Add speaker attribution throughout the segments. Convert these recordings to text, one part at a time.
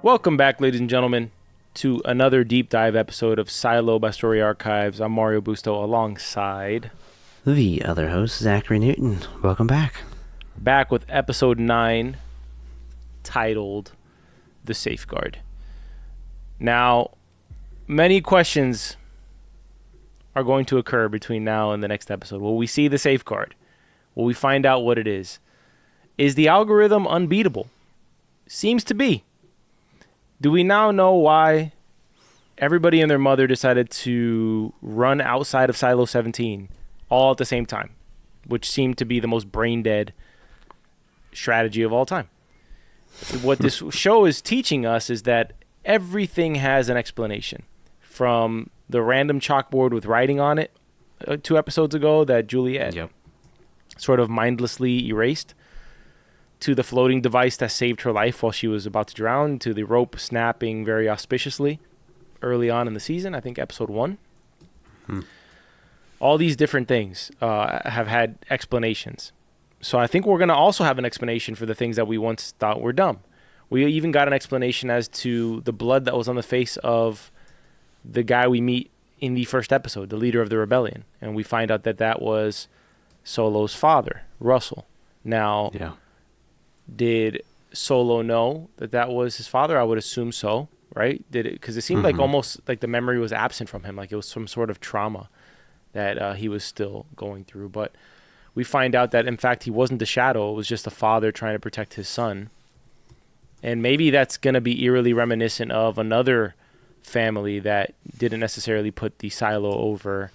Speaker 1: Welcome back, ladies and gentlemen, to another deep dive episode of Silo by Story Archives. I'm Mario Busto alongside
Speaker 2: the other host, Zachary Newton. Welcome back.
Speaker 1: Back with episode 9, titled The Safeguard. Now, many questions are going to occur between now and the next episode. Will we see the safeguard? Will we find out what it is? Is the algorithm unbeatable? Seems to be. Do we now know why everybody and their mother decided to run outside of Silo 17 all at the same time, which seemed to be the most brain-dead strategy of all time? What this show is teaching us is that everything has an explanation. From the random chalkboard with writing on it 2 episodes ago that Juliet sort of mindlessly erased, to the floating device that saved her life while she was about to drown, to the rope snapping very auspiciously early on in the season, I think episode 1. All these different things have had explanations. So I think we're going to also have an explanation for the things that we once thought were dumb. We even got an explanation as to the blood that was on the face of the guy we meet in the first episode, the leader of the rebellion. And we find out that that was Solo's father, Russell. Now... did Solo know that that was his father? I would assume so, right? Did it? Because it seemed like almost like the memory was absent from him, like it was some sort of trauma that he was still going through. But we find out that, in fact, he wasn't the shadow. It was just a father trying to protect his son. And maybe that's going to be eerily reminiscent of another family that didn't necessarily put the Silo over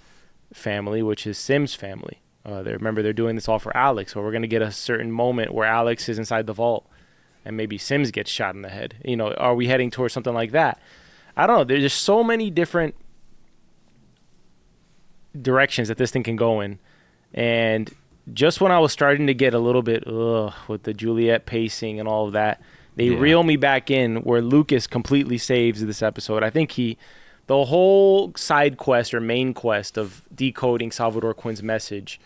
Speaker 1: family, which is Sim's family. Remember, they're doing this all for Alex, so we're going to get a certain moment where Alex is inside the vault and maybe Sims gets shot in the head. You know, are we heading towards something like that? I don't know. There's just so many different directions that this thing can go in. And just when I was starting to get a little bit with the Juliet pacing and all of that, they reel me back in where Lucas completely saves this episode. I think the whole side quest or main quest of decoding Salvador Quinn's message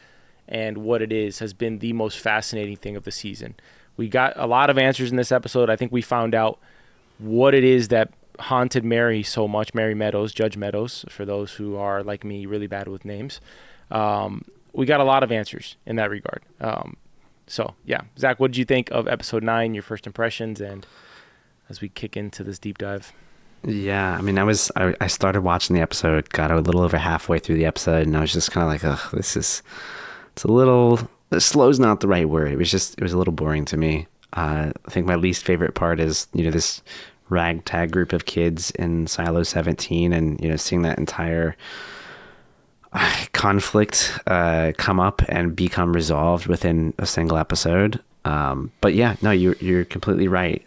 Speaker 1: and what it is has been the most fascinating thing of the season. We got a lot of answers in this episode. I think we found out what it is that haunted Mary so much, Mary Meadows, Judge Meadows, for those who are, like me, really bad with names. We got a lot of answers in that regard. So, yeah. Zach, what did you think of episode 9, your first impressions, and as we kick into this deep dive?
Speaker 2: Yeah, I mean, I started watching the episode, got a little over halfway through the episode, and I was just kind of like, slow's not the right word. It was a little boring to me. I think my least favorite part is, this ragtag group of kids in Silo 17 and, seeing that entire conflict come up and become resolved within a single episode. But yeah, no, you're completely right.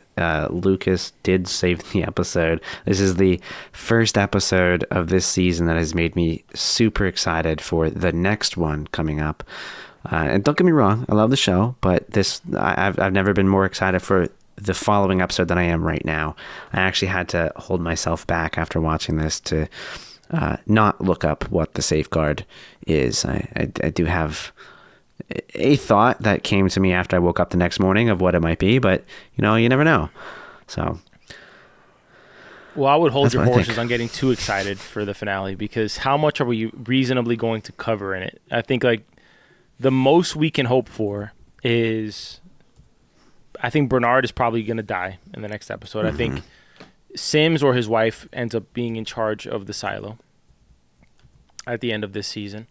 Speaker 2: Lucas did save the episode. This is the first episode of this season that has made me super excited for the next one coming up. And don't get me wrong, I love the show, but I've never been more excited for the following episode than I am right now. I actually had to hold myself back after watching this to not look up what the safeguard is. I do have a thought that came to me after I woke up the next morning of what it might be, but you never know. So,
Speaker 1: well, I would hold your horses on getting too excited for the finale, because how much are we reasonably going to cover in it? I think like the most we can hope for is, I think Bernard is probably going to die in the next episode. I think Sims or his wife ends up being in charge of the Silo at the end of this season.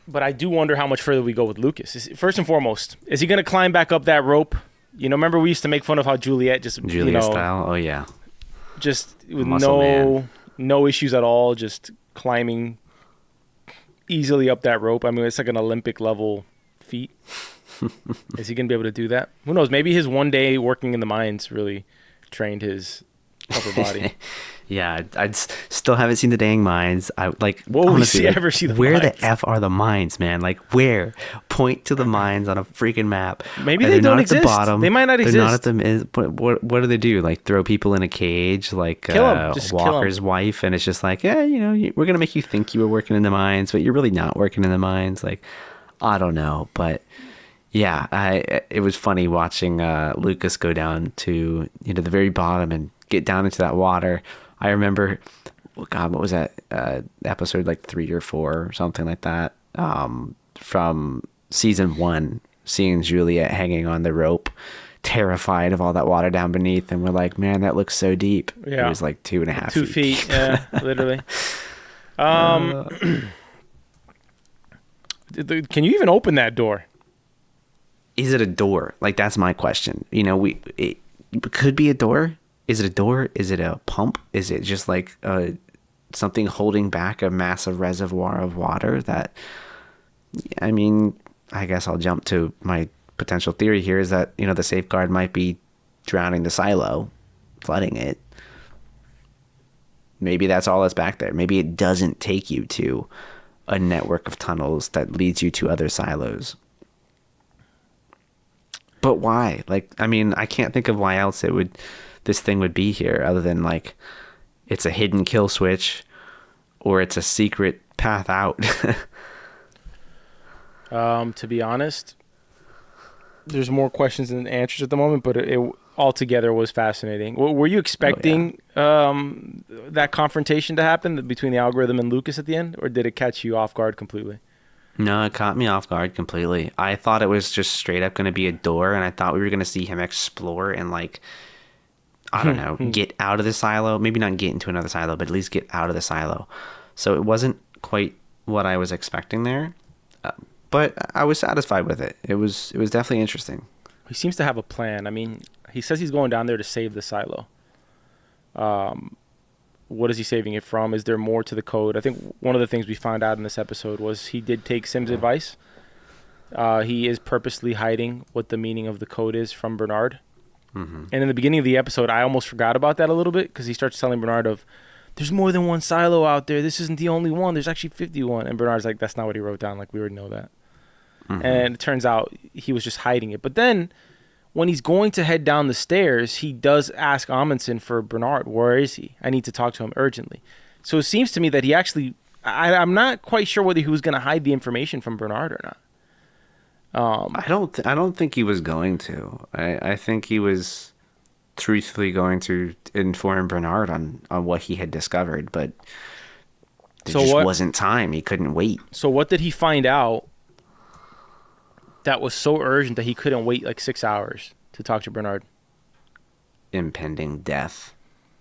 Speaker 1: But I do wonder how much further we go with Lucas. First and foremost, is he going to climb back up that rope? Remember we used to make fun of how Juliet just,
Speaker 2: style? Oh, yeah.
Speaker 1: Just with no issues at all, just climbing easily up that rope. I mean, it's like an Olympic level feat. Is he going to be able to do that? Who knows? Maybe his one day working in the mines really trained his upper body.
Speaker 2: Yeah, I still haven't seen the dang mines.
Speaker 1: Honestly, ever see the
Speaker 2: where
Speaker 1: mines?
Speaker 2: the F are the mines, man? Like, where? Point to the mines on a freaking map.
Speaker 1: Maybe they don't exist. At the bottom. They might not exist.
Speaker 2: They're not at the. What do they do? Like, throw people in a cage, like Walker's wife, and it's just like, we're gonna make you think you were working in the mines, but you're really not working in the mines. Like, I don't know, but Yeah, it was funny watching Lucas go down to the very bottom and get down into that water. I remember, oh God, what was that episode, like 3 or 4 or something like that, from season 1, seeing Juliet hanging on the rope, terrified of all that water down beneath, and we're like, man, that looks so deep. It
Speaker 1: Yeah.
Speaker 2: was like 2.5
Speaker 1: 2
Speaker 2: feet.
Speaker 1: feet, yeah, literally. Can you even open that door?
Speaker 2: Is it a door? Like, that's my question. It could be a door. Is it a door? Is it a pump? Is it just like something holding back a massive reservoir of water that, I mean, I guess I'll jump to my potential theory here is that, the safeguard might be drowning the silo, flooding it. Maybe that's all that's back there. Maybe it doesn't take you to a network of tunnels that leads you to other silos. But why? Like, I mean, I can't think of why else this thing would be here other than like it's a hidden kill switch or it's a secret path out.
Speaker 1: To be honest, there's more questions than answers at the moment, but it altogether was fascinating. Were you expecting that confrontation to happen between the algorithm and Lucas at the end, or did it catch you off guard completely?
Speaker 2: No, it caught me off guard completely. I thought it was just straight up going to be a door, and I thought we were going to see him explore and, like, I don't know, get out of the silo. Maybe not get into another silo, but at least get out of the silo. So it wasn't quite what I was expecting there, but I was satisfied with it. It was definitely interesting.
Speaker 1: He seems to have a plan. I mean, he says he's going down there to save the silo. What is he saving it from? Is there more to the code? I think one of the things we found out in this episode was he did take Sim's advice. He is purposely hiding what the meaning of the code is from Bernard. Mm-hmm. And in the beginning of the episode, I almost forgot about that a little bit because he starts telling Bernard there's more than one silo out there. This isn't the only one. There's actually 51. And Bernard's like, that's not what he wrote down. Like, we already know that. Mm-hmm. And it turns out he was just hiding it. But then when he's going to head down the stairs, he does ask Amundsen for Bernard. Where is he? I need to talk to him urgently. So it seems to me that he actually, I'm not quite sure whether he was going to hide the information from Bernard or not.
Speaker 2: I don't think he was going to. I think he was truthfully going to inform Bernard on what he had discovered, but there wasn't time. He couldn't wait.
Speaker 1: So what did he find out that was so urgent that he couldn't wait like 6 hours to talk to Bernard?
Speaker 2: Impending death.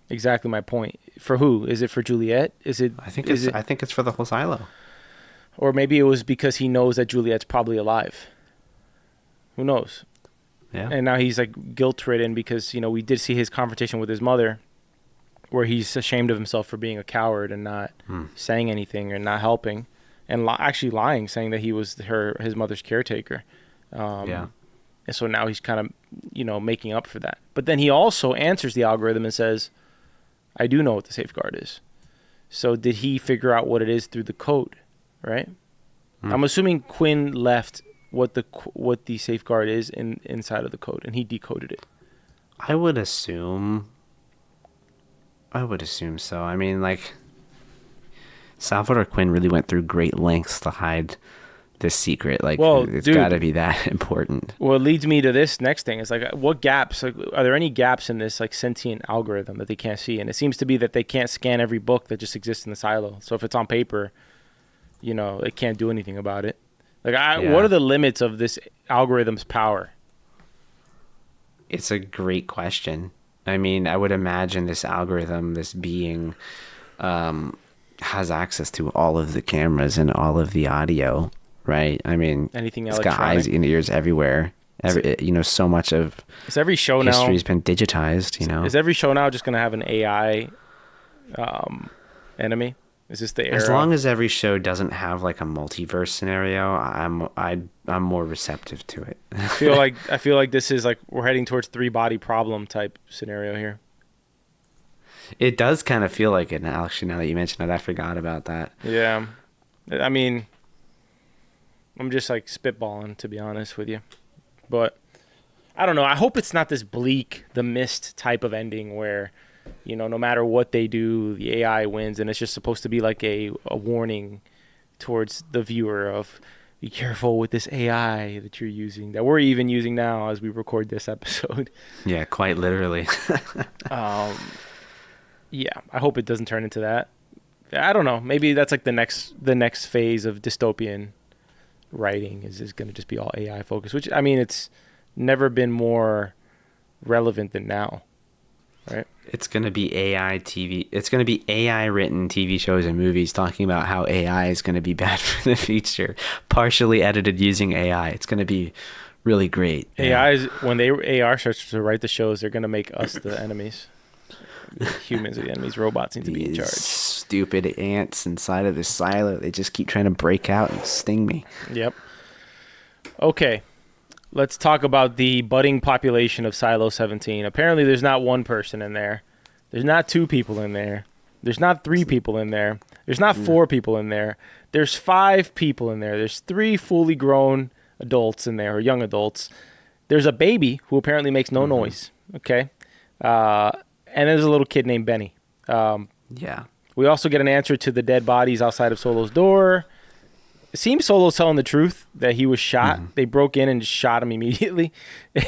Speaker 1: Exactly my point. For who? Is it for Juliet?
Speaker 2: I think it's for the whole silo. Or
Speaker 1: maybe it was because he knows that Juliet's probably alive. Who knows?
Speaker 2: Yeah.
Speaker 1: And now he's like guilt-ridden because, we did see his confrontation with his mother where he's ashamed of himself for being a coward and not saying anything or not helping and actually lying, saying that he was his mother's caretaker.
Speaker 2: Yeah.
Speaker 1: And so now he's kind of, making up for that. But then he also answers the algorithm and says, I do know what the safeguard is. So did he figure out what it is through the code, right? I'm assuming Quinn left what the safeguard is inside of the code, and he decoded it.
Speaker 2: I would assume so. I mean, like, Salvador Quinn really went through great lengths to hide this secret. Like, it's got to be that important.
Speaker 1: Well, it leads me to this next thing. It's like, what gaps? Like, are there any gaps in this like sentient algorithm that they can't see? And it seems to be that they can't scan every book that just exists in the silo. So if it's on paper, it can't do anything about it. Like, what are the limits of this algorithm's power?
Speaker 2: It's a great question. I mean, I would imagine this algorithm, this being, has access to all of the cameras and all of the audio, right? I mean,
Speaker 1: anything
Speaker 2: it's got eyes and ears everywhere. So much of
Speaker 1: every show
Speaker 2: history has been digitized.
Speaker 1: Is every show now just going to have an AI enemy? Is this the era?
Speaker 2: As long as every show doesn't have like a multiverse scenario, I'm more receptive to it.
Speaker 1: I feel like this is like we're heading towards 3-body problem type scenario here.
Speaker 2: It does kind of feel like it. Actually, now that you mention it, I forgot about that.
Speaker 1: Yeah, I mean, I'm just like spitballing, to be honest with you, but I don't know. I hope it's not this bleak, The Mist type of ending where, no matter what they do, the AI wins, and it's just supposed to be like a warning towards the viewer of be careful with this AI that you're using, that we're even using now as we record this episode.
Speaker 2: Yeah, quite literally.
Speaker 1: Yeah, I hope it doesn't turn into that. I don't know. Maybe that's like the next phase of dystopian writing is going to just be all AI focused, which, I mean, it's never been more relevant than now, right?
Speaker 2: It's going to be AI TV. It's going to be AI written TV shows and movies talking about how AI is going to be bad for the future, partially edited using AI. It's going to be really great.
Speaker 1: AI is, when AI starts to write the shows, they're going to make us the enemies. Humans are the enemies. Robots need to be in charge.
Speaker 2: Stupid ants inside of this silo. They just keep trying to break out and sting me.
Speaker 1: Yep. Okay. Let's talk about the budding population of Silo 17. Apparently, there's not one person in there. There's not two people in there. There's not three people in there. There's not four people in there. There's 5 people in there. There's 3 fully grown adults in there, or young adults. There's a baby who apparently makes no noise. Okay. And there's a little kid named Benny.
Speaker 2: Yeah.
Speaker 1: We also get an answer to the dead bodies outside of Solo's door. It seems Solo's telling the truth that he was shot. They broke in and just shot him immediately.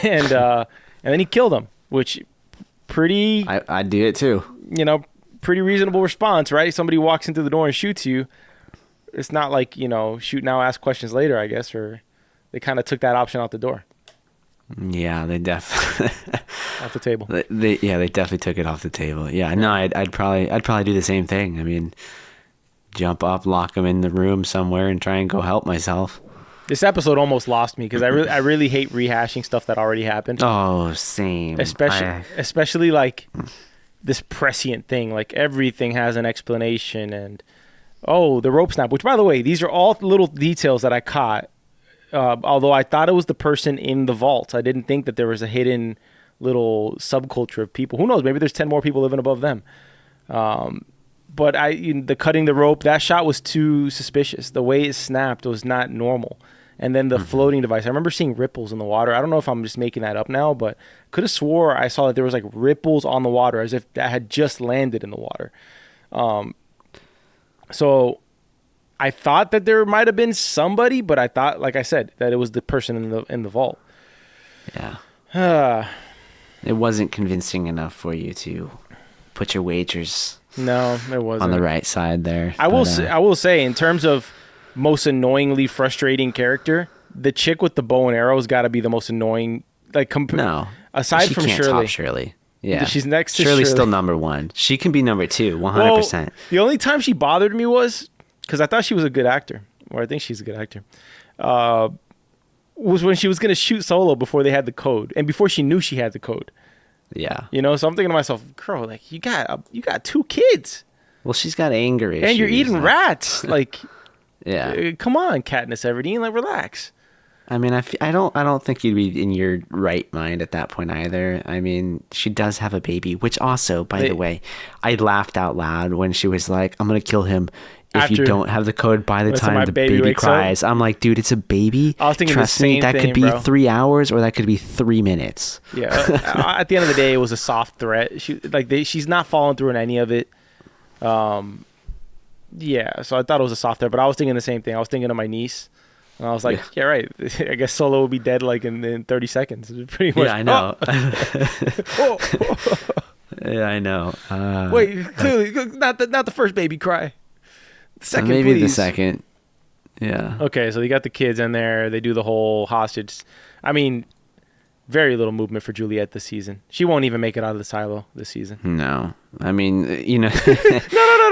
Speaker 1: And then he killed him, which pretty...
Speaker 2: I'd do it too.
Speaker 1: Pretty reasonable response, right? Somebody walks into the door and shoots you. It's not like, shoot now, ask questions later, I guess, or they kind of took that option out the door.
Speaker 2: Yeah, they definitely
Speaker 1: off the table.
Speaker 2: They definitely took it off the table. Yeah, no, I'd probably do the same thing. I mean, jump up, lock them in the room somewhere, and try and go help myself.
Speaker 1: This episode almost lost me because I really hate rehashing stuff that already happened.
Speaker 2: Oh, same.
Speaker 1: Especially like this prescient thing. Like everything has an explanation, and the rope snap. Which, by the way, these are all little details that I caught. Although I thought it was the person in the vault. I didn't think that there was a hidden little subculture of people. Who knows? Maybe there's 10 more people living above them. But the cutting the rope, that shot was too suspicious. The way it snapped was not normal. And then the floating device. I remember seeing ripples in the water. I don't know if I'm just making that up now, but could have swore I saw that there was like ripples on the water as if that had just landed in the water. So I thought that there might have been somebody, but I thought, like I said, that it was the person in the vault.
Speaker 2: Yeah. It wasn't convincing enough for you to put your wagers.
Speaker 1: No, it wasn't
Speaker 2: on the right side there.
Speaker 1: I will say, in terms of most annoyingly frustrating character, the chick with the bow and arrow has got to be the most annoying. Like aside from Shirley.
Speaker 2: Top Shirley. Yeah,
Speaker 1: she's next to
Speaker 2: Shirley's still number 1. She can be number 2, 100%.
Speaker 1: Well, the only time she bothered me was because I thought she was a good actor, or I think she's a good actor. Was when she was going to shoot Solo before they had the code, and before she knew she had the code.
Speaker 2: Yeah.
Speaker 1: So I'm thinking to myself, girl, like you got 2 kids.
Speaker 2: Well, she's got anger issues.
Speaker 1: And you're eating rats. Like,
Speaker 2: yeah.
Speaker 1: Come on, Katniss Everdeen, like relax.
Speaker 2: I mean, I don't think you'd be in your right mind at that point either. I mean, she does have a baby, which also, by the way, I laughed out loud when she was like, I'm going to kill him if you don't have the code by the time the baby cries. I'm like, dude, it's a baby.
Speaker 1: I was thinking
Speaker 2: Trust me, that could be 3 hours or that could be 3 minutes.
Speaker 1: Yeah. At the end of the day, it was a soft threat. She's not following through on any of it. Yeah, so I thought it was a soft threat, but I was thinking the same thing. I was thinking of my niece. And I was like, yeah right. I guess Solo will be dead like in 30 seconds. Pretty much.
Speaker 2: Yeah, I know. Yeah, I know.
Speaker 1: Wait, clearly, not the first baby cry. The second,
Speaker 2: maybe
Speaker 1: please.
Speaker 2: The second. Yeah.
Speaker 1: Okay, so you got the kids in there. They do the whole hostage. I mean, very little movement for Juliet this season. She won't even make it out of the silo this season.
Speaker 2: No. I mean,
Speaker 1: no.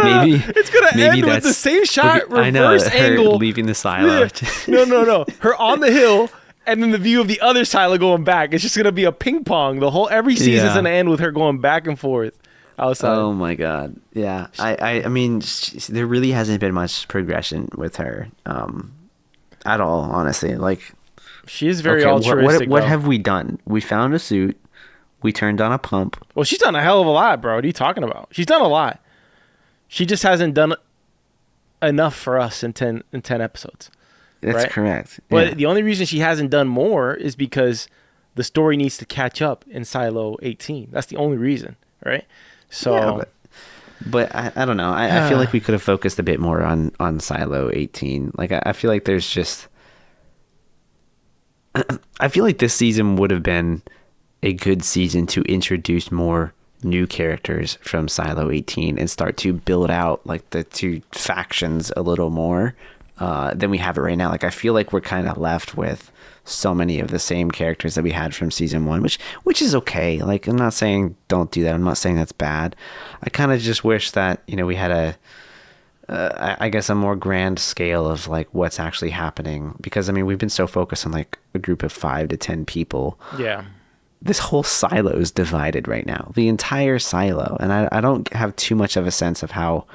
Speaker 1: Maybe it's going to end with the same shot, reverse angle.
Speaker 2: Leaving the silo.
Speaker 1: Yeah. No. Her on the hill, and then the view of the other silo going back. It's just going to be a ping pong. Every season's going to end with her going back and forth outside.
Speaker 2: Oh, my God. Yeah. I mean, there really hasn't been much progression with her at all, honestly. Like,
Speaker 1: she is very altruistic.
Speaker 2: What have we done? We found a suit. We turned on a pump.
Speaker 1: Well, she's done a hell of a lot, bro. What are you talking about? She's done a lot. She just hasn't done enough for us in 10 episodes.
Speaker 2: That's correct.
Speaker 1: But the only reason she hasn't done more is because the story needs to catch up in Silo 18. That's the only reason, right? So,
Speaker 2: yeah, but I don't know. I feel like we could have focused a bit more on Silo 18. Like I feel like there's just I feel like this season would have been a good season to introduce more new characters from Silo 18 and start to build out like the two factions a little more than we have it right now. Like I feel like we're kind of left with so many of the same characters that we had from season 1, which is okay. Like I'm not saying don't do that. I'm not saying that's bad. I kind of just wish that, you know, we had I guess a more grand scale of like what's actually happening, because I mean we've been so focused on like a group of 5 to 10 people.
Speaker 1: Yeah.
Speaker 2: This whole silo is divided right now, the entire silo, and I don't have too much of a sense of how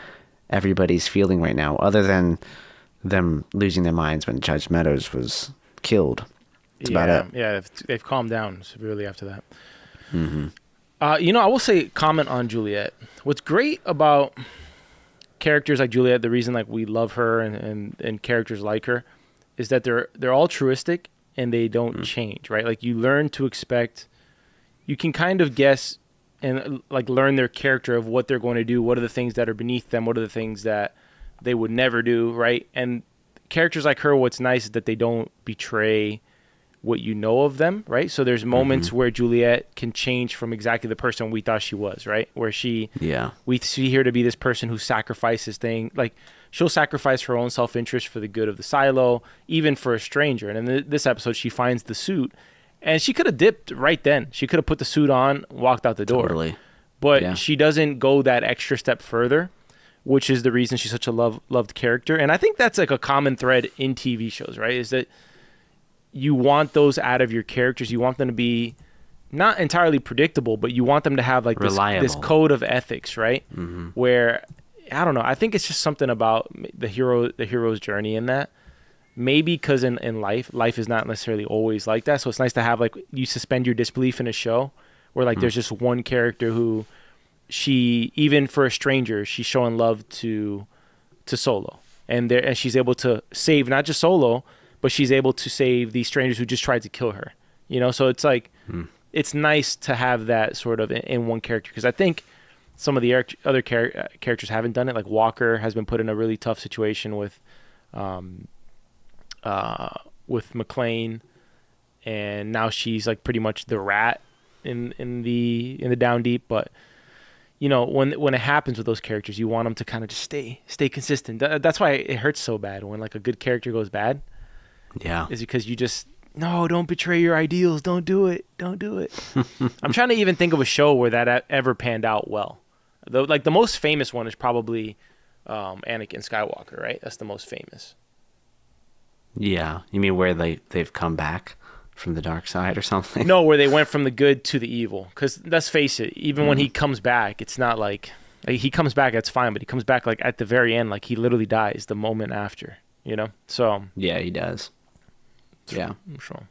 Speaker 2: everybody's feeling right now, other than them losing their minds when Judge Meadows was killed. That's about it.
Speaker 1: Yeah, they've calmed down severely after that. You know, I will say, comment on Juliet. What's great about characters like Juliet, the reason like we love her and characters like her, is that they're altruistic and they don't change, right? Like you learn to expect, you can kind of guess and like learn their character of what they're going to do. What are the things that are beneath them? What are the things that they would never do, right? And characters like her, what's nice is that they don't betray what you know of them, right? So there's moments where Juliet can change from exactly the person we thought she was, right? Where we see her to be this person who sacrifices things, like she'll sacrifice her own self-interest for the good of the silo, even for a stranger. And in this episode, she finds the suit, and she could have dipped right then. She could have put the suit on, walked out the door.
Speaker 2: Totally.
Speaker 1: But she doesn't go that extra step further, which is the reason she's such a loved character. And I think that's like a common thread in TV shows, right? Is that you want those out of your characters. You want them to be not entirely predictable, but you want them to have like this code of ethics, right? Where, I don't know, I think it's just something about the hero's journey in that. Maybe because in life is not necessarily always like that. So it's nice to have like, you suspend your disbelief in a show where like there's just one character who even for a stranger, she's showing love to Solo. And she's able to save not just Solo, but she's able to save these strangers who just tried to kill her, you know? So it's like, it's nice to have that sort of in one character. Because I think some of the other characters haven't done it. Like Walker has been put in a really tough situation with McLean, and now she's like pretty much the rat in the down deep. But you know, when it happens with those characters, you want them to kind of just stay consistent. That's why it hurts so bad when like a good character goes bad.
Speaker 2: Yeah.
Speaker 1: Is because you just, no, don't betray your ideals. Don't do it. Don't do it. I'm trying to even think of a show where that ever panned out well. Like the most famous one is probably Anakin Skywalker, right? That's the most famous.
Speaker 2: Yeah. You mean where they've come back from the dark side or something?
Speaker 1: No, where they went from the good to the evil. Because let's face it, even when he comes back, it's not like he comes back, that's fine. But he comes back like at the very end, like he literally dies the moment after, you know? So
Speaker 2: yeah, he does. Yeah.
Speaker 1: I'm sure.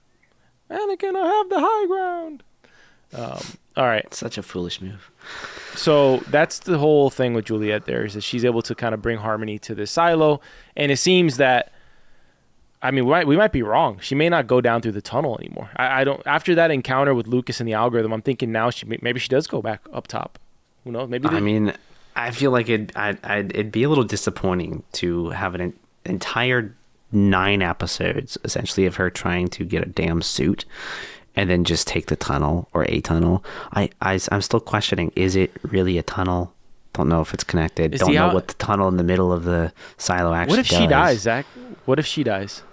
Speaker 1: Anakin, I have the high ground. All right.
Speaker 2: Such a foolish move.
Speaker 1: So that's the whole thing with Juliet there, is that she's able to kind of bring harmony to this silo. And it seems that, I mean, we might be wrong. She may not go down through the tunnel anymore. I don't. After that encounter with Lucas and the algorithm, I'm thinking now maybe she does go back up top. Who knows? Maybe.
Speaker 2: I mean, I feel like it'd be a little disappointing to have an entire 9 episodes essentially of her trying to get a damn suit and then just take the tunnel or a tunnel. I'm still questioning, is it really a tunnel? Don't know if it's connected. Don't know what the tunnel in the middle of the silo actually does.
Speaker 1: What if she dies, Zach? What if she dies?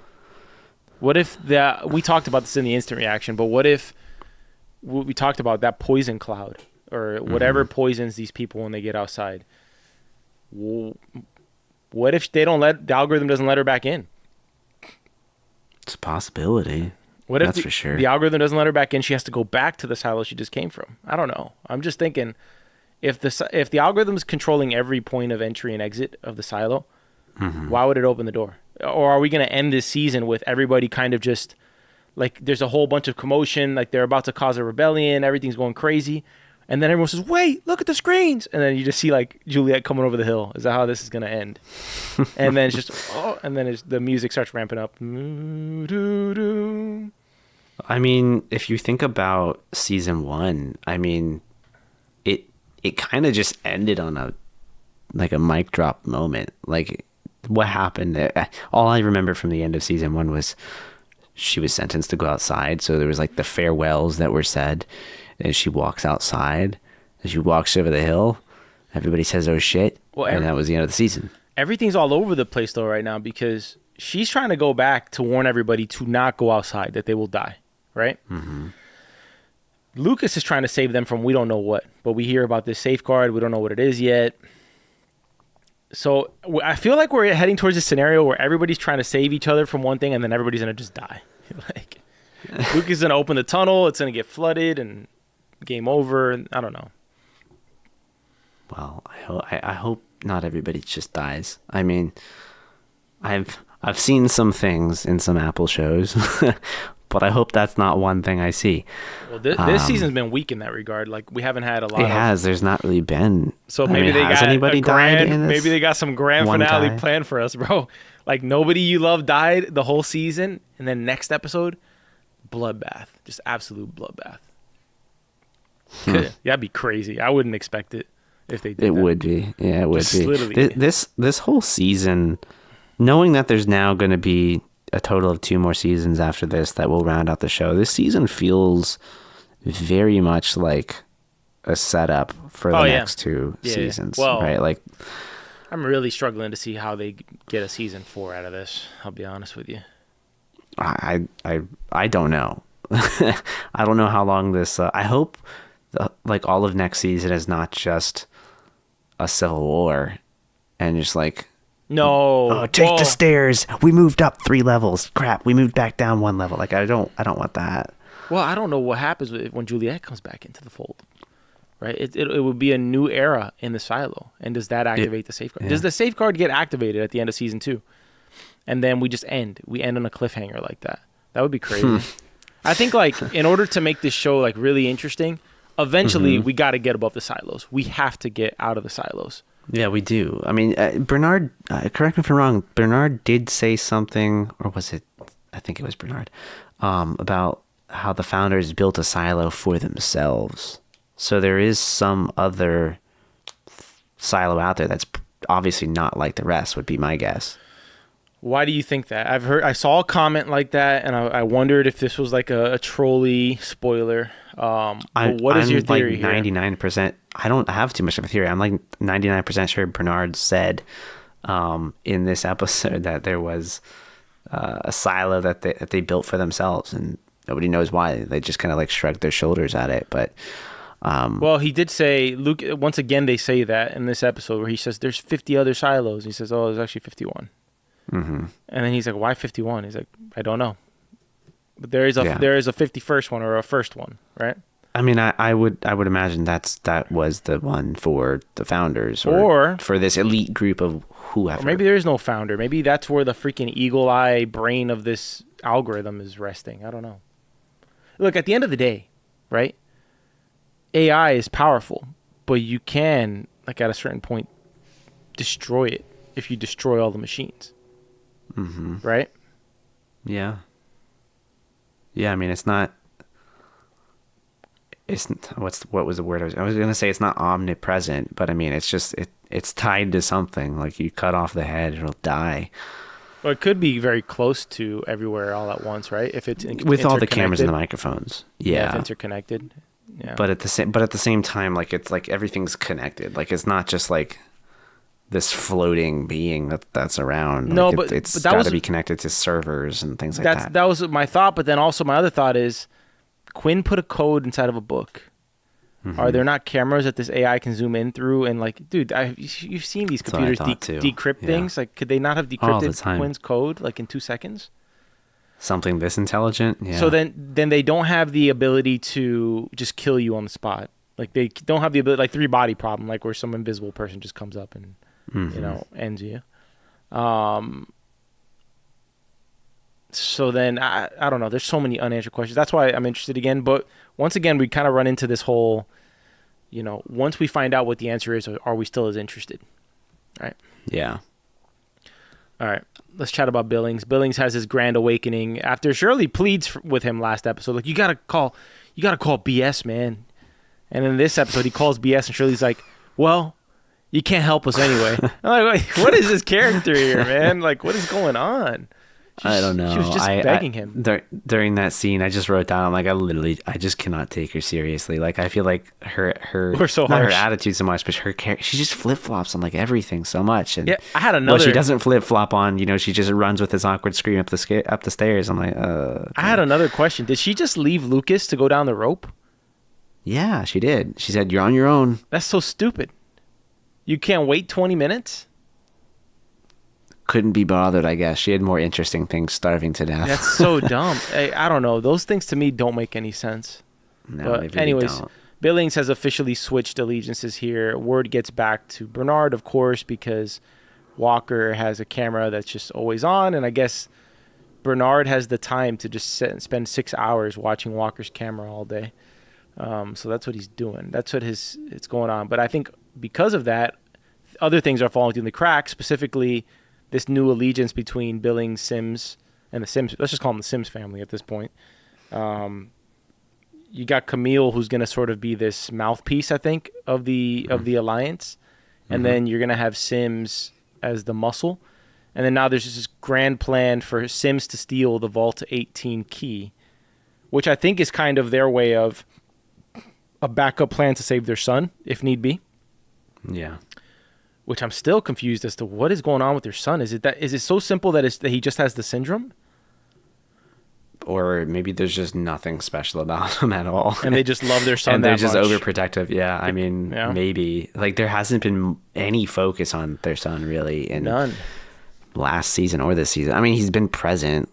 Speaker 1: What if we talked about this in the instant reaction, but what if we talked about that poison cloud or whatever poisons these people when they get outside? What if the algorithm doesn't let her back in?
Speaker 2: It's a possibility.
Speaker 1: What if
Speaker 2: That's for sure.
Speaker 1: The algorithm doesn't let her back in? She has to go back to the silo she just came from. I don't know. I'm just thinking, if the algorithm is controlling every point of entry and exit of the silo, why would it open the door? Or are we going to end this season with everybody kind of just like there's a whole bunch of commotion, like they're about to cause a rebellion, everything's going crazy, and then everyone says, "Wait, look at the screens," and then you just see like Juliet coming over the hill. Is that how this is going to end? And then it's just and then the music starts ramping up.
Speaker 2: I mean, if you think about season 1, I mean, it kind of just ended on a mic drop moment. Like, what happened? All I remember from the end of season 1 was she was sentenced to go outside. So there was like the farewells that were said, and she walks outside, and she walks over the hill. Everybody says, "Oh shit!" And that was the end of the season.
Speaker 1: Everything's all over the place though right now because she's trying to go back to warn everybody to not go outside, that they will die, right?
Speaker 2: Mm-hmm.
Speaker 1: Lucas is trying to save them from we don't know what, but we hear about this safeguard. We don't know what it is yet. So I feel like we're heading towards a scenario where everybody's trying to save each other from one thing, and then everybody's gonna just die. Like Lucas is gonna open the tunnel, it's gonna get flooded, and game over. And I don't know.
Speaker 2: Well, I hope not everybody just dies. I mean, I've seen some things in some Apple shows, but I hope that's not one thing I see.
Speaker 1: Well, this season's been weak in that regard. Like we haven't had a lot.
Speaker 2: It has. There's not really been.
Speaker 1: So maybe they
Speaker 2: has
Speaker 1: got
Speaker 2: anybody died in this?
Speaker 1: Maybe they got some grand finale planned for us, bro. Like nobody you love died the whole season, and then next episode, bloodbath, just absolute bloodbath. That'd be crazy. I wouldn't expect it if they did.
Speaker 2: It
Speaker 1: that.
Speaker 2: would be. Yeah, it would
Speaker 1: Just
Speaker 2: be.
Speaker 1: literally.
Speaker 2: This whole season, knowing that there's now going to be a total of 2 more seasons after this that will round out the show, this season feels very much like a setup for the next 2 seasons.
Speaker 1: Well,
Speaker 2: right? Like,
Speaker 1: I'm really struggling to see how they get a season 4 out of this. I'll be honest with you.
Speaker 2: I don't know. I don't know how long this. I hope like all of next season is not just a civil war, and just like.
Speaker 1: No.
Speaker 2: Oh, take the stairs. We moved up 3 levels. Crap, we moved back down 1 level. Like I don't want that.
Speaker 1: Well, I don't know what happens when Juliet comes back into the fold. Right? It would be a new era in the silo. And does that activate the safeguard? Yeah. Does the safeguard get activated at the end of season 2? And then we just end. We end on a cliffhanger like that. That would be crazy. I think like in order to make this show like really interesting, eventually we got to get above the silos. We have to get out of the silos.
Speaker 2: Yeah, we do. I mean, Bernard, correct me if I'm wrong, Bernard did say something, or was it, I think it was Bernard, about how the founders built a silo for themselves. So there is some other silo out there that's obviously not like the rest, would be my guess.
Speaker 1: Why do you think that? I saw a comment like that, and I wondered if this was like a trolley spoiler. What is your theory
Speaker 2: here? 99%. I don't have too much of a theory. I'm like 99% sure Bernard said in this episode that there was a silo that they built for themselves, and nobody knows why. They just kind of like shrugged their shoulders at it. But
Speaker 1: well, he did say, Luke. Once again, they say that in this episode where he says there's 50 other silos. He says, oh, there's actually 51.
Speaker 2: Mm-hmm.
Speaker 1: And then he's like, why 51? He's like, I don't know. But there is a 51st one or a first one, right?
Speaker 2: I mean, I would imagine that was the one for the founders or for this elite group of whoever.
Speaker 1: Or maybe there is no founder. Maybe that's where the freaking eagle eye brain of this algorithm is resting. I don't know. Look, at the end of the day, right? AI is powerful, but you can, like at a certain point, destroy it if you destroy all the machines.
Speaker 2: Mm-hmm.
Speaker 1: Right?
Speaker 2: Yeah. Yeah, I mean, it's not. What was the word I was gonna say? It's not omnipresent, but I mean, it's just it's tied to something. Like you cut off the head, it'll die.
Speaker 1: Well, it could be very close to everywhere all at once, right? If it's
Speaker 2: with all the cameras and the microphones. Yeah,
Speaker 1: if interconnected. Yeah.
Speaker 2: But at the same time, like it's like everything's connected. Like it's not just like this floating being that's around.
Speaker 1: No,
Speaker 2: like it's got to be connected to servers and things like that.
Speaker 1: That was my thought, but then also my other thought is Quinn put a code inside of a book. Mm-hmm. Are there not cameras that this AI can zoom in through? And like, dude, you've seen these computers decrypt things. Like, could they not have decrypted Quinn's code like in 2 seconds?
Speaker 2: Something this intelligent? Yeah.
Speaker 1: So then they don't have the ability to just kill you on the spot. Like they don't have the ability, like 3-body problem, like where some invisible person just comes up and ends you. So then I don't know. There's so many unanswered questions. That's why I'm interested again. But once again, we kind of run into this whole, once we find out what the answer is, are we still as interested? Right?
Speaker 2: Yeah.
Speaker 1: All right. Let's chat about Billings. Billings has his grand awakening after Shirley pleads with him last episode. Like, you gotta call BS, man. And in this episode, he calls BS, and Shirley's like, well, you can't help us anyway. I'm like, what is this character here, man? Like, what is going on?
Speaker 2: I don't know.
Speaker 1: She was just begging him.
Speaker 2: During that scene, I just wrote down, like, I just cannot take her seriously. Like, I feel like
Speaker 1: We're so
Speaker 2: not her
Speaker 1: harsh.
Speaker 2: attitude so much, but her character, she just flip-flops on, like, everything so much. And
Speaker 1: Yeah, I had another.
Speaker 2: what she doesn't flip-flop on, she just runs with this awkward scream up the stairs. I'm like, okay.
Speaker 1: I had another question. Did she just leave Lucas to go down the rope?
Speaker 2: Yeah, she did. She said, "You're on your own."
Speaker 1: That's so stupid. You can't wait 20 minutes?
Speaker 2: Couldn't be bothered, I guess. She had more interesting things, starving to death.
Speaker 1: That's so dumb. I don't know. Those things to me don't make any sense.
Speaker 2: No,
Speaker 1: but
Speaker 2: they really
Speaker 1: anyways,
Speaker 2: don't.
Speaker 1: Billings has officially switched allegiances here. Word gets back to Bernard, of course, because Walker has a camera that's just always on, and I guess Bernard has the time to just sit and spend 6 hours watching Walker's camera all day. So that's what he's doing. That's what it's going on. But I think because of that, other things are falling through the cracks, specifically this new allegiance between Billings, Sims, and the Sims. Let's just call them the Sims family at this point. You got Camille, who's going to sort of be this mouthpiece, I think, of the alliance. And then you're going to have Sims as the muscle. And then now there's just this grand plan for Sims to steal the Vault 18 key, which I think is kind of their way of a backup plan to save their son, if need be.
Speaker 2: Yeah.
Speaker 1: Which I'm still confused as to what is going on with their son. Is it so simple that he just has the syndrome?
Speaker 2: Or maybe there's just nothing special about him at all.
Speaker 1: And they just love their son
Speaker 2: and they're
Speaker 1: that
Speaker 2: just
Speaker 1: much.
Speaker 2: overprotective. Yeah, I mean,
Speaker 1: Yeah.
Speaker 2: maybe. Like, there hasn't been any focus on their son, really, in
Speaker 1: None.
Speaker 2: last season or this season. I mean, he's been present,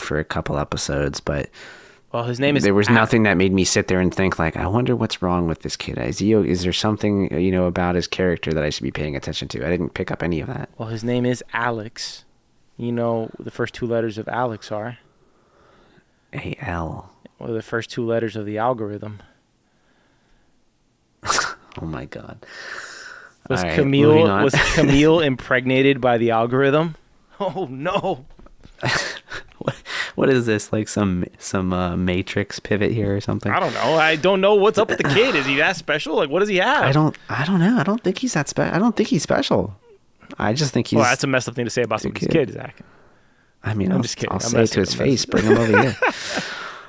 Speaker 2: for a couple episodes, but
Speaker 1: Well, his name is...
Speaker 2: there was nothing that made me sit there and think, like, I wonder what's wrong with this kid. Is there something, about his character that I should be paying attention to? I didn't pick up any of that.
Speaker 1: Well, his name is Alex. The first two letters of Alex are?
Speaker 2: A-L.
Speaker 1: Or the first two letters of the algorithm.
Speaker 2: Oh, my God.
Speaker 1: Was
Speaker 2: All right, moving on.
Speaker 1: Camille impregnated by the algorithm? Oh, no.
Speaker 2: What is this? Like some Matrix pivot here or something?
Speaker 1: I don't know. I don't know what's up with the kid. Is he that special? Like, what does he have?
Speaker 2: I don't know. I don't think he's that special. I don't think he's special. I just think he's...
Speaker 1: Well, that's a messed up thing to say about somebody's kid, Zach.
Speaker 2: I mean,
Speaker 1: I'm just kidding.
Speaker 2: I'll say it to his face. Bring him over here.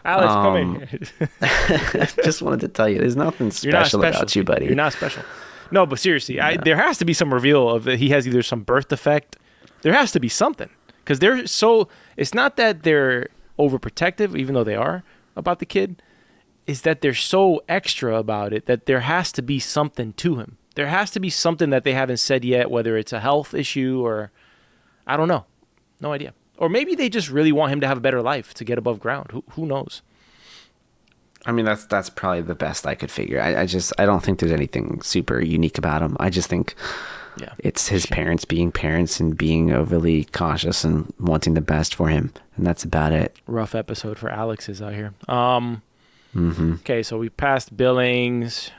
Speaker 1: Alex, come here.
Speaker 2: Just wanted to tell you, there's nothing special about you, buddy.
Speaker 1: You're not special. No, but seriously, there has to be some reveal of that he has either some birth defect. There has to be something. Because they're so... It's not that they're overprotective, even though they are, about the kid. Is that they're so extra about it that there has to be something to him. There has to be something that they haven't said yet, whether it's a health issue or... I don't know. No idea. Or maybe they just really want him to have a better life, to get above ground. Who knows?
Speaker 2: I mean, that's probably the best I could figure. I don't think there's anything super unique about him. I just think...
Speaker 1: Yeah.
Speaker 2: It's his parents being parents and being overly cautious and wanting the best for him. And that's about it.
Speaker 1: Rough episode for Alex's out here.
Speaker 2: Mm-hmm.
Speaker 1: Okay, so we passed Billings.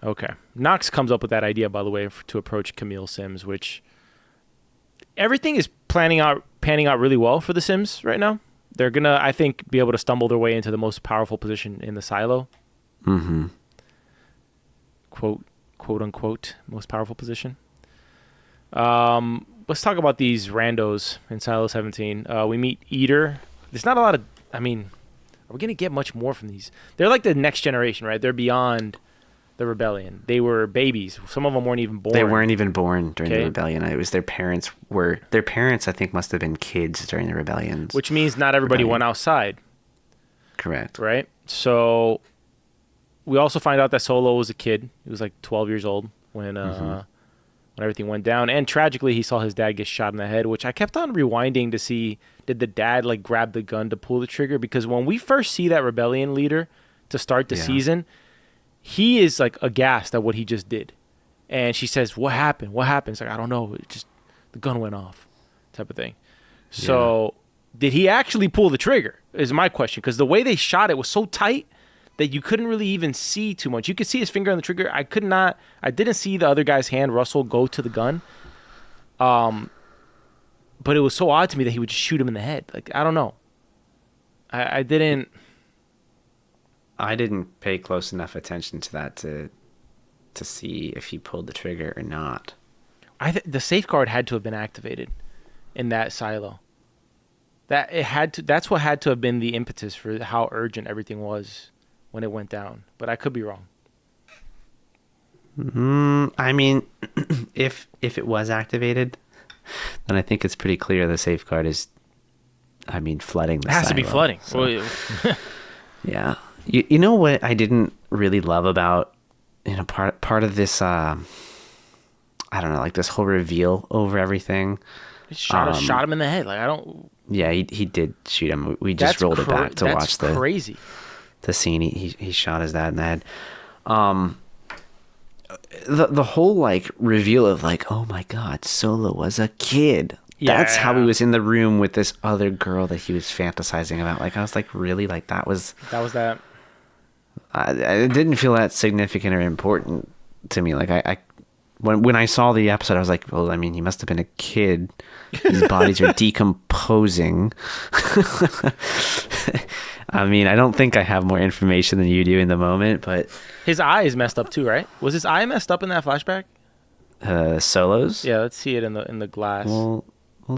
Speaker 1: Okay. Knox comes up with that idea, by the way, to approach Camille Sims, which everything is panning out really well for the Sims right now. They're going to, I think, be able to stumble their way into the most powerful position in the silo.
Speaker 2: Mm-hmm.
Speaker 1: Quote unquote, most powerful position. Let's talk about these randos in Silo 17. We meet Eater. There's not a lot of, are we going to get much more from these? They're like the next generation, right? They're beyond the rebellion. They were babies. Some of them weren't even born.
Speaker 2: They weren't even born during the rebellion. It was their parents, I think, must have been kids during the rebellions.
Speaker 1: Which means not everybody went outside.
Speaker 2: Correct.
Speaker 1: Right? So we also find out that Solo was a kid. He was like 12 years old when everything went down. And tragically, he saw his dad get shot in the head, which I kept on rewinding to see, did the dad like grab the gun to pull the trigger? Because when we first see that rebellion leader to start the season, he is like aghast at what he just did. And she says, what happened? What happened? It's like, I don't know. It just, the gun went off type of thing. So did he actually pull the trigger is my question. Because the way they shot it was so tight that you couldn't really even see too much. You could see his finger on the trigger. I didn't see the other guy's hand, Russell, go to the gun. But it was so odd to me that he would just shoot him in the head. Like, I don't know. I didn't
Speaker 2: pay close enough attention to that to see if he pulled the trigger or not.
Speaker 1: The safeguard had to have been activated. in that silo. That's what had to have been the impetus for how urgent everything was when it went down. But I could be wrong.
Speaker 2: I mean, if it was activated, then I think it's pretty clear the safeguard is, I mean, flooding the
Speaker 1: It has
Speaker 2: silo.
Speaker 1: to be flooding.
Speaker 2: So, yeah. You know what I didn't really love about, part of this, I don't know, like this whole reveal over everything.
Speaker 1: He shot him in the head. Like, I don't.
Speaker 2: Yeah, he did shoot him. We just rolled it back to watch
Speaker 1: crazy.
Speaker 2: The scene. He shot his dad in the head. The whole like reveal of like, oh my God, Solo was a kid.
Speaker 1: Yeah.
Speaker 2: That's how he was in the room with this other girl that he was fantasizing about. Like, I was like, really? Like, that was that. It didn't feel that significant or important to me. Like, when I saw the episode, I was like, well, I mean, he must have been a kid. These bodies are decomposing. I mean, I don't think I have more information than you do in the moment, but
Speaker 1: his eye is messed up too, right? Was his eye messed up in that flashback?
Speaker 2: Solo's?
Speaker 1: Yeah, let's see it in the glass.
Speaker 2: We'll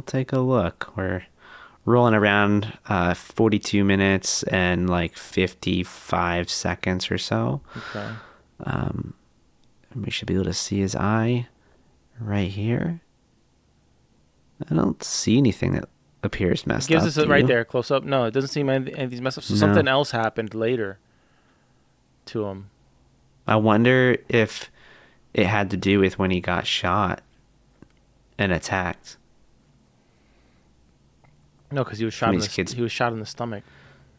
Speaker 2: take a look. We're rolling around 42 minutes and like 55 seconds or so.
Speaker 1: Okay.
Speaker 2: We should be able to see his eye right here. I don't see anything that appears messed up.
Speaker 1: It gives us it right there, close up. No, it doesn't seem anything's messed up. So something else happened later to him.
Speaker 2: I wonder if it had to do with when he got shot and attacked.
Speaker 1: No, because he was shot. He was shot in the stomach.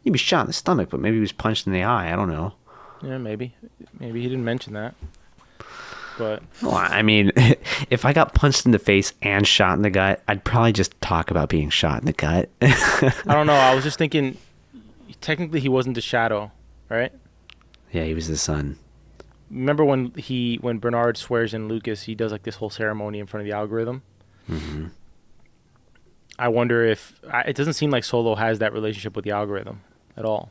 Speaker 2: He was shot in the stomach, but maybe he was punched in the eye. I don't know.
Speaker 1: Yeah, maybe he didn't mention that. But
Speaker 2: well, I mean, if I got punched in the face and shot in the gut, I'd probably just talk about being shot in the gut.
Speaker 1: I don't know. I was just thinking. Technically, he wasn't the shadow, right?
Speaker 2: Yeah, he was the son.
Speaker 1: Remember when Bernard swears in Lucas, he does like this whole ceremony in front of the algorithm.
Speaker 2: Mm-hmm.
Speaker 1: I wonder if it doesn't seem like Solo has that relationship with the algorithm at all.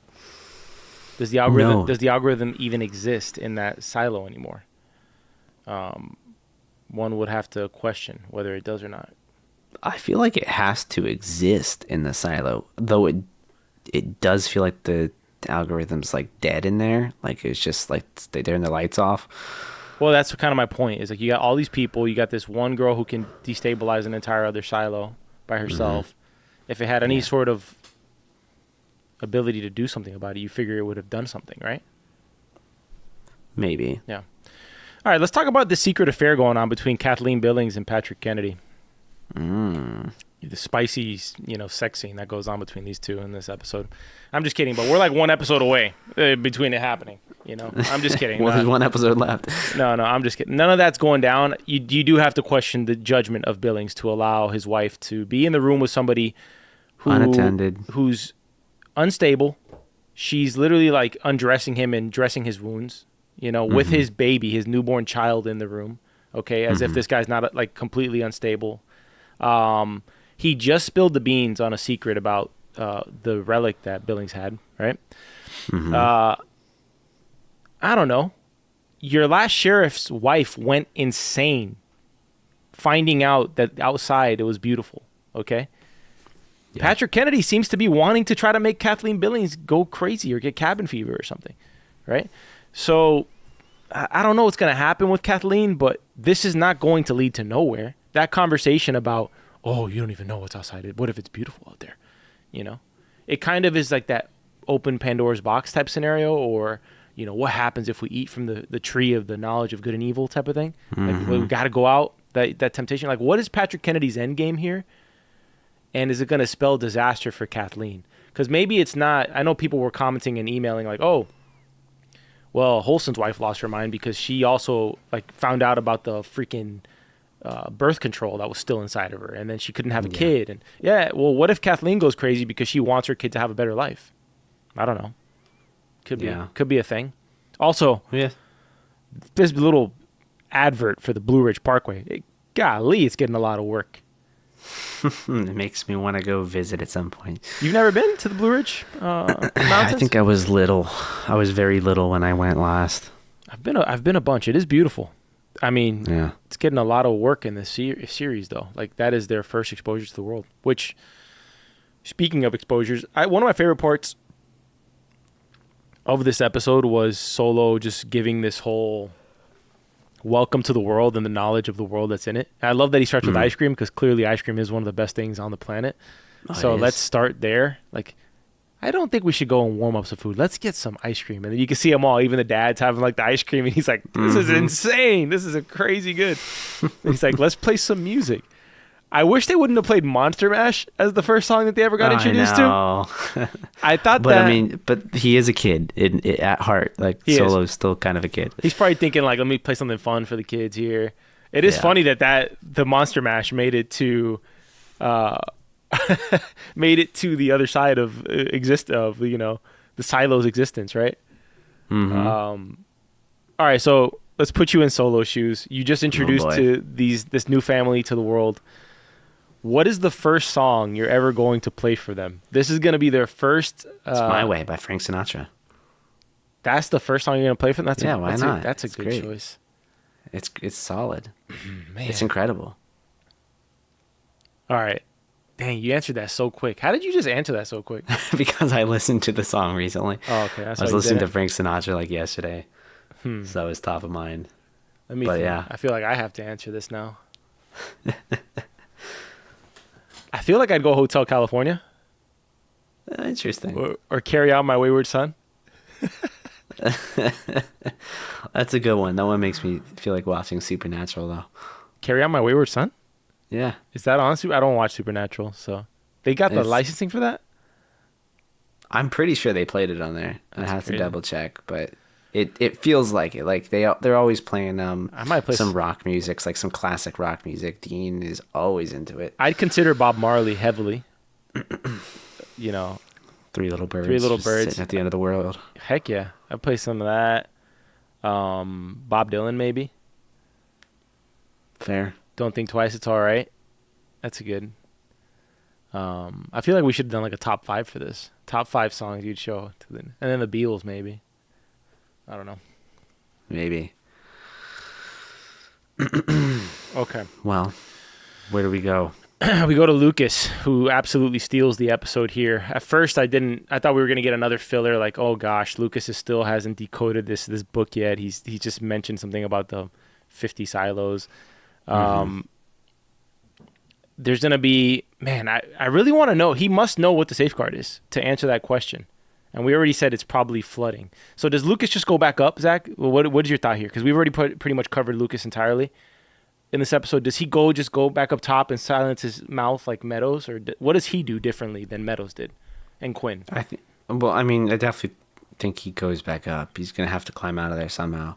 Speaker 1: Does the algorithm even exist in that silo anymore? One would have to question whether it does or not.
Speaker 2: I feel like it has to exist in the silo, though it does feel like the algorithm's like dead in there. Like it's just like they turn the lights off.
Speaker 1: Well, that's kind of my point. Is like you got all these people. You got this one girl who can destabilize an entire other silo by herself. Mm-hmm. If it had any sort of ability to do something about it, you figure it would have done something, right?
Speaker 2: Maybe.
Speaker 1: Yeah. All right, let's talk about the secret affair going on between Kathleen Billings and Patrick Kennedy. The spicy, sex scene that goes on between these two in this episode. I'm just kidding, but we're like one episode away between it happening. I'm just kidding.
Speaker 2: Well, there's one episode left.
Speaker 1: No, I'm just kidding. None of that's going down. You do have to question the judgment of Billings to allow his wife to be in the room with somebody
Speaker 2: unattended,
Speaker 1: who's unstable. She's literally like undressing him and dressing his wounds. With his baby, his newborn child in the room, okay, as if this guy's not like completely unstable. He just spilled the beans on a secret about the relic that Billings had, right? Mm-hmm. I don't know. Your last sheriff's wife went insane finding out that outside it was beautiful, okay? Yeah. Patrick Kennedy seems to be wanting to try to make Kathleen Billings go crazy or get cabin fever or something, right? So I don't know what's going to happen with Kathleen, but this is not going to lead to nowhere. That conversation about, oh, you don't even know what's outside it. What if it's beautiful out there? It kind of is like that open Pandora's box type scenario, or, what happens if we eat from the tree of the knowledge of good and evil type of thing? Mm-hmm. Like, we got to go out, that temptation. Like, what is Patrick Kennedy's end game here? And is it going to spell disaster for Kathleen? Because maybe it's not. I know people were commenting and emailing like, oh, well, Holston's wife lost her mind because she also like found out about the freaking birth control that was still inside of her, and then she couldn't have a kid. And well, what if Kathleen goes crazy because she wants her kid to have a better life? I don't know. Could be a thing. Also, this little advert for the Blue Ridge Parkway. Golly, it's getting a lot of work.
Speaker 2: It makes me want to go visit at some point.
Speaker 1: You've never been to the Blue Ridge Mountains?
Speaker 2: I think I was little. I was very little when I went last.
Speaker 1: I've been a bunch. It is beautiful. I mean,
Speaker 2: Yeah.
Speaker 1: it's getting a lot of work in this series, though. Like, that is their first exposure to the world. Which, speaking of exposures, one of my favorite parts of this episode was Solo just giving this whole welcome to the world and the knowledge of the world that's in it. And I love that he starts with ice cream, because clearly ice cream is one of the best things on the planet. So let's start there. Like, I don't think we should go and warm up some food. Let's get some ice cream. And then you can see them all. Even the dad's having like the ice cream. And he's like, this is insane. This is a crazy good. And he's like, let's play some music. I wish they wouldn't have played Monster Mash as the first song that they ever got introduced to. I thought
Speaker 2: but I mean, but he is a kid at heart. Like, Solo's still kind of a kid.
Speaker 1: He's probably thinking like, let me play something fun for the kids here. It is funny that the Monster Mash made it to made it to the other side of the Silo's existence, right? All right, so let's put you in Solo's shoes. You just introduced to this new family to the world. What is the first song you're ever going to play for them? This is going to be their first.
Speaker 2: It's My Way by Frank Sinatra.
Speaker 1: That's the first song you're going to play for them.
Speaker 2: Why not?
Speaker 1: That's a good
Speaker 2: great
Speaker 1: choice.
Speaker 2: It's solid.
Speaker 1: Man.
Speaker 2: It's incredible.
Speaker 1: All right. Dang, you answered that so quick. How did you just answer that so quick?
Speaker 2: Because I listened to the song recently.
Speaker 1: Oh, okay. That's
Speaker 2: I was listening to Frank Sinatra like yesterday. So it's top of mind.
Speaker 1: Yeah. I feel like I have to answer this now. I feel like I'd go Hotel California.
Speaker 2: Interesting.
Speaker 1: Or Carry Out My Wayward Son.
Speaker 2: That's a good one. That one makes me feel like watching Supernatural, though.
Speaker 1: Carry Out My Wayward Son?
Speaker 2: Yeah.
Speaker 1: Is that on? I don't watch Supernatural, so they got the licensing for that?
Speaker 2: I'm pretty sure they played it on there. I have to double check, but it feels like it. Like they're always playing
Speaker 1: I might play
Speaker 2: some rock music, like some classic rock music. Dean is always into it.
Speaker 1: I'd consider Bob Marley heavily.
Speaker 2: Three Little Birds. Sitting at the end of the world.
Speaker 1: Heck yeah. I'd play some of that. Bob Dylan, maybe.
Speaker 2: Fair.
Speaker 1: Don't Think Twice, It's All Right. That's a good. I feel like we should have done like a top 5 for this. Top 5 songs you'd show to them. And then the Beatles, maybe. I don't know.
Speaker 2: Maybe.
Speaker 1: Okay.
Speaker 2: Well, where do we go?
Speaker 1: We go to Lucas, who absolutely steals the episode here. At first, I thought we were going to get another filler, like, oh gosh, Lucas still hasn't decoded this book yet. He just mentioned something about the 50 silos. There's going to be, man, I really want to know. He must know what the safeguard is to answer that question. And we already said it's probably flooding. So does Lucas just go back up, Zach? Well, what is your thought here? Because we've already pretty much covered Lucas entirely in this episode. Does he just go back up top and silence his mouth like Meadows? Or what does he do differently than Meadows did and Quinn?
Speaker 2: I definitely think he goes back up. He's going to have to climb out of there somehow.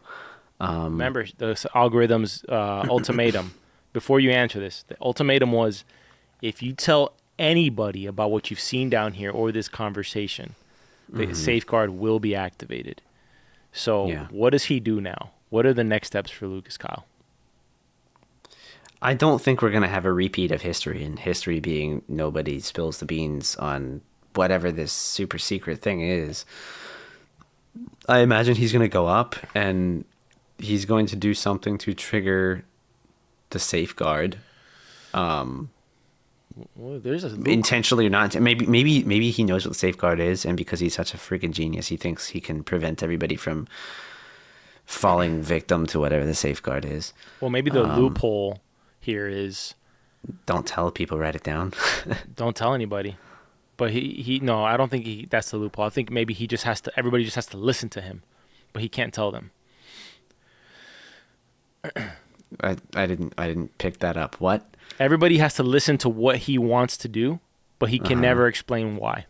Speaker 1: Remember the algorithm's ultimatum. Before you answer this, the ultimatum was, if you tell anybody about what you've seen down here or this conversation, the safeguard will be activated. So what does he do now? What are the next steps for Lucas, Kyle?
Speaker 2: I don't think we're going to have a repeat of history, and history being nobody spills the beans on whatever this super secret thing is. I imagine he's going to go up and he's going to do something to trigger the safeguard.
Speaker 1: Well, there's
Speaker 2: intentionally or not. Maybe he knows what the safeguard is, and because he's such a freaking genius, he thinks he can prevent everybody from falling victim to whatever the safeguard is.
Speaker 1: Well, maybe the loophole here is
Speaker 2: don't tell people, write it down.
Speaker 1: Don't tell anybody. But no, I don't think that's the loophole. I think maybe everybody just has to listen to him, but he can't tell them.
Speaker 2: I didn't pick that up. What?
Speaker 1: Everybody has to listen to what he wants to do, but he can never explain why.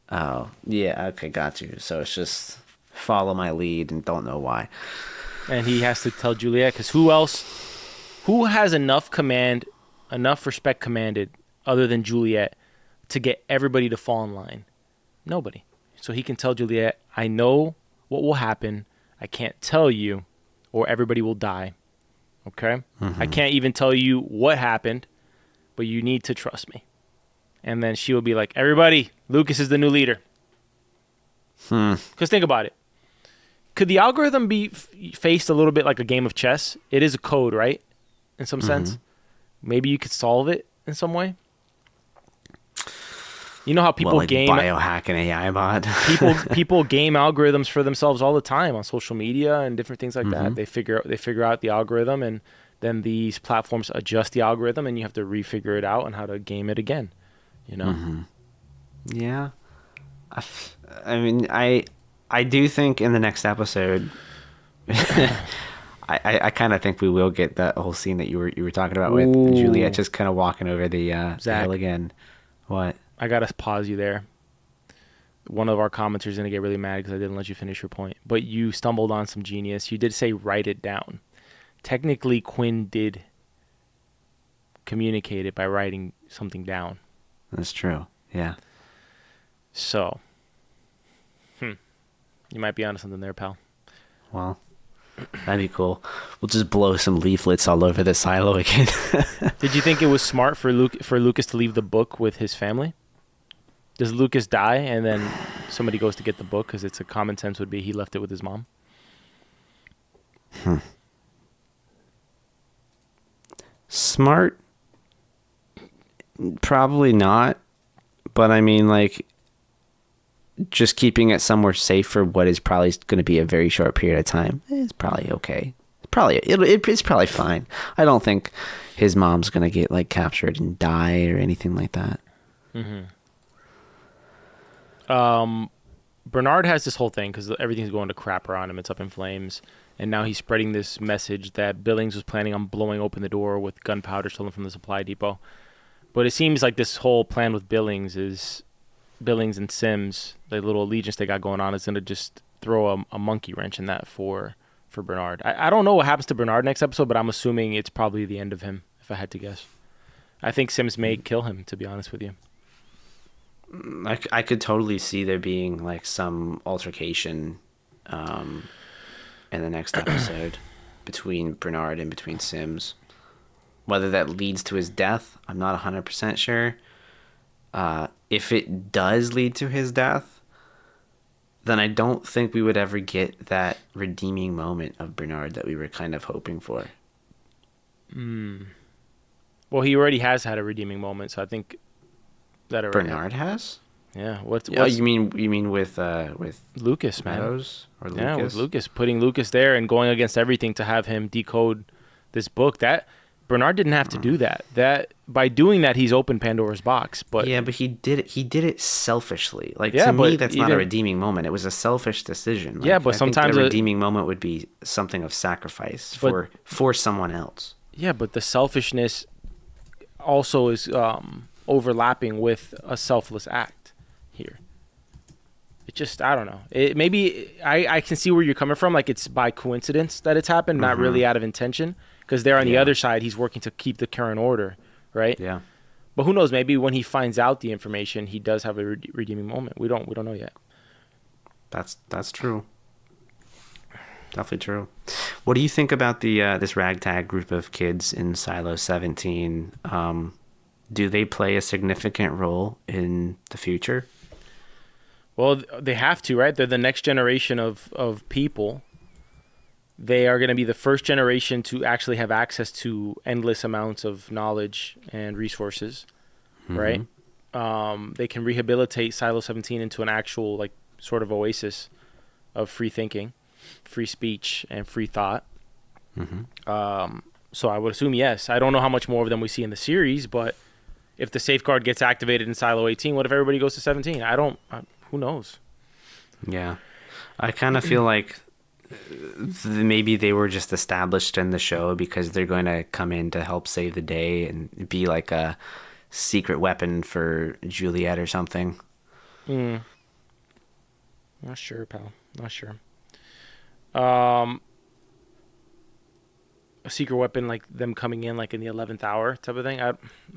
Speaker 2: Oh, yeah, okay, got you. So it's just follow my lead and don't know why.
Speaker 1: And he has to tell Juliet, because who has enough respect commanded other than Juliet to get everybody to fall in line? Nobody. So he can tell Juliet, I know what will happen. I can't tell you or everybody will die. Okay? I can't even tell you what happened, but you need to trust me. And then she will be like, everybody, Lucas is the new leader. Because think about it. could the algorithm be faced a little bit like a game of chess? It is a code, right? In some sense. Maybe you could solve it in some way. You know how people
Speaker 2: like
Speaker 1: game
Speaker 2: biohack an AI bot.
Speaker 1: people game algorithms for themselves all the time on social media and different things like that. They figure out the algorithm, and then these platforms adjust the algorithm, and you have to refigure it out on how to game it again. You know?
Speaker 2: Yeah. I mean, I do think in the next episode, I kind of think we will get that whole scene that you were talking about with Juliet just kind of walking over the hill again. What?
Speaker 1: I gotta pause you there. One of our commenters is gonna get really mad because I didn't let you finish your point. But you stumbled on some genius. You did say write it down. Technically, Quinn did communicate it by writing something down.
Speaker 2: That's true. Yeah.
Speaker 1: So, you might be onto something there, pal.
Speaker 2: Well, that'd be cool. We'll just blow some leaflets all over the silo again.
Speaker 1: Did you think it was smart for Lucas to leave the book with his family? Does Lucas die and then somebody goes to get the book because it's a common sense would be he left it with his mom?
Speaker 2: Smart? Probably not. But I mean, like, just keeping it somewhere safe for what is probably going to be a very short period of time is probably okay. It's probably fine. I don't think his mom's going to get like captured and die or anything like that.
Speaker 1: Bernard has this whole thing because everything's going to crap around him. It's up in flames. And now he's spreading this message that Billings was planning on blowing open the door with gunpowder stolen from the supply depot. But it seems like this whole plan with Billings and Sims, the little allegiance they got going on, is going to just throw a monkey wrench in that for Bernard. I don't know what happens to Bernard next episode, but I'm assuming it's probably the end of him, if I had to guess. I think Sims may kill him, to be honest with you.
Speaker 2: I could totally see there being like some altercation in the next episode between Bernard and between Sims. Whether that leads to his death, I'm not 100% sure. If it does lead to his death, then I don't think we would ever get that redeeming moment of Bernard that we were kind of hoping for.
Speaker 1: Well, he already has had a redeeming moment, so I think that already
Speaker 2: Bernard has?
Speaker 1: Yeah. What's
Speaker 2: you mean with
Speaker 1: Lucas, man?
Speaker 2: Meadows or Lucas?
Speaker 1: Yeah, with Lucas, putting Lucas there and going against everything to have him decode this book. That Bernard didn't have to do that. That by doing that, he's opened Pandora's box. But
Speaker 2: yeah, but he did it. He did it selfishly. Like to me, that's not a redeeming moment. It was a selfish decision. Like,
Speaker 1: yeah, but sometimes
Speaker 2: a redeeming moment would be something of sacrifice for someone else.
Speaker 1: Yeah, but the selfishness also is overlapping with a selfless act here. It just, I don't know. Maybe I can see where you're coming from. Like it's by coincidence that it's happened, not really out of intention. Because there on the other side, he's working to keep the current order, right?
Speaker 2: Yeah.
Speaker 1: But who knows? Maybe when he finds out the information, he does have a redeeming moment. We don't know yet.
Speaker 2: That's true. Definitely true. What do you think about the this ragtag group of kids in Silo 17? Do they play a significant role in the future?
Speaker 1: Well, they have to, right? They're the next generation of people. They are going to be the first generation to actually have access to endless amounts of knowledge and resources, right? They can rehabilitate Silo 17 into an actual, like, sort of oasis of free thinking, free speech, and free thought. So I would assume yes. I don't know how much more of them we see in the series, but if the safeguard gets activated in Silo 18, what if everybody goes to 17? Who knows?
Speaker 2: Yeah. I kind of feel like maybe they were just established in the show because they're going to come in to help save the day and be like a secret weapon for Juliet or something.
Speaker 1: Not sure, pal. Not sure. A secret weapon, like them coming in like in the 11th hour type of thing. I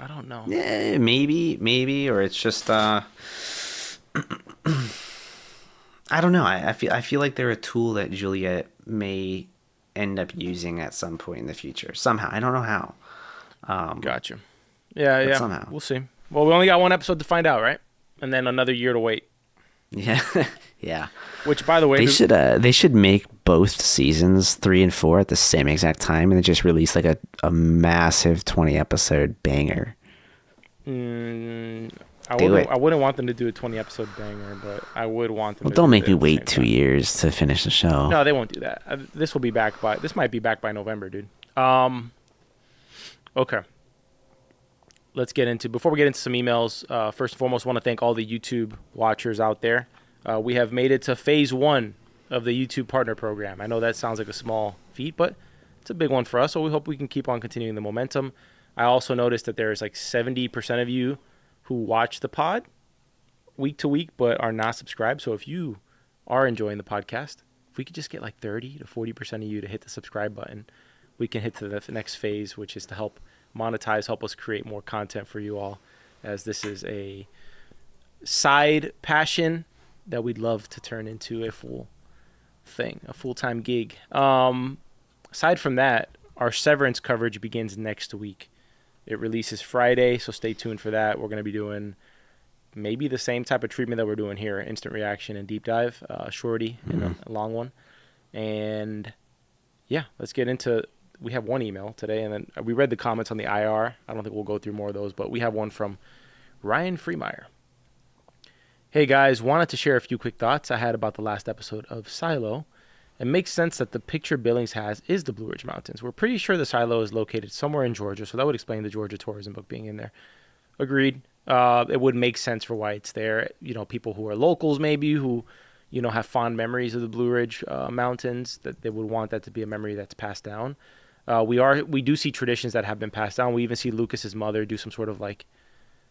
Speaker 1: don't know.
Speaker 2: Yeah, maybe, or it's just I don't know. I feel like they're a tool that Juliet may end up using at some point in the future. Somehow. I don't know how.
Speaker 1: Gotcha. Yeah.
Speaker 2: Somehow.
Speaker 1: We'll see. Well, we only got one episode to find out, right? And then another year to wait.
Speaker 2: Yeah. Yeah.
Speaker 1: Which, by the way,
Speaker 2: They should make both seasons 3 and 4 at the same exact time and then just release like a massive 20 episode banger.
Speaker 1: I
Speaker 2: Do it.
Speaker 1: wouldn't want them to do a 20 episode banger, but I would want them
Speaker 2: Well,
Speaker 1: to
Speaker 2: they'll
Speaker 1: do
Speaker 2: make
Speaker 1: it
Speaker 2: you
Speaker 1: at the
Speaker 2: wait
Speaker 1: same
Speaker 2: 2
Speaker 1: time.
Speaker 2: years to finish the show.
Speaker 1: No, they won't do that. This might be back by November, dude. Okay. Before we get into some emails, first and foremost, I want to thank all the YouTube watchers out there. We have made it to phase 1 of the YouTube partner program. I know that sounds like a small feat, but it's a big one for us, so we hope we can keep on continuing the momentum. I also noticed that there's like 70% of you who watch the pod week to week but are not subscribed. So if you are enjoying the podcast, if we could just get like 30 to 40% of you to hit the subscribe button, we can hit to the next phase, which is to help monetize, help us create more content for you all, as this is a side passion that we'd love to turn into a full thing, a full-time gig. Aside from that, our Severance coverage begins next week. It releases Friday, so stay tuned for that. We're going to be doing maybe the same type of treatment that we're doing here, instant reaction and deep dive, shorty and a long one. And yeah, let's get into, we have one email today, and then we read the comments on the IR. I don't think we'll go through more of those, but we have one from Ryan Freemeyer. Hey guys, wanted to share a few quick thoughts I had about the last episode of Silo. It makes sense that the picture Billings has is the Blue Ridge Mountains. We're pretty sure the silo is located somewhere in Georgia, so that would explain the Georgia tourism book being in there. Agreed. It would make sense for why it's there. You know, people who are locals maybe who, you know, have fond memories of the Blue Ridge Mountains, that they would want that to be a memory that's passed down. We do see traditions that have been passed down. We even see Lucas's mother do some sort of like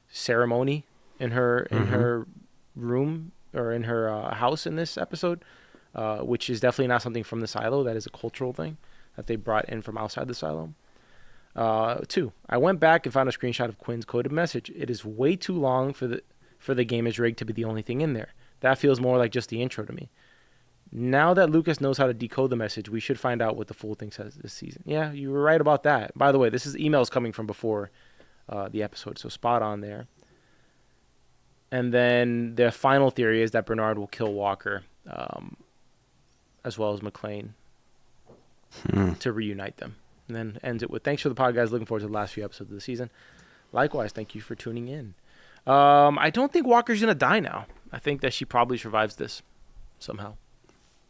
Speaker 1: ceremony in her room or in her house in this episode. Which is definitely not something from the silo. That is a cultural thing that they brought in from outside the silo. 2, I went back and found a screenshot of Quinn's coded message. It is way too long for the game is rigged to be the only thing in there. That feels more like just the intro to me. Now that Lucas knows how to decode the message, we should find out what the full thing says this season. Yeah, you were right about that. By the way, this is emails coming from before the episode, so spot on there. And then the final theory is that Bernard will kill Walker. As well as McLean to reunite them. And then ends it with, thanks for the pod, guys. Looking forward to the last few episodes of the season. Likewise, thank you for tuning in. I don't think Walker's going to die now. I think that she probably survives this somehow.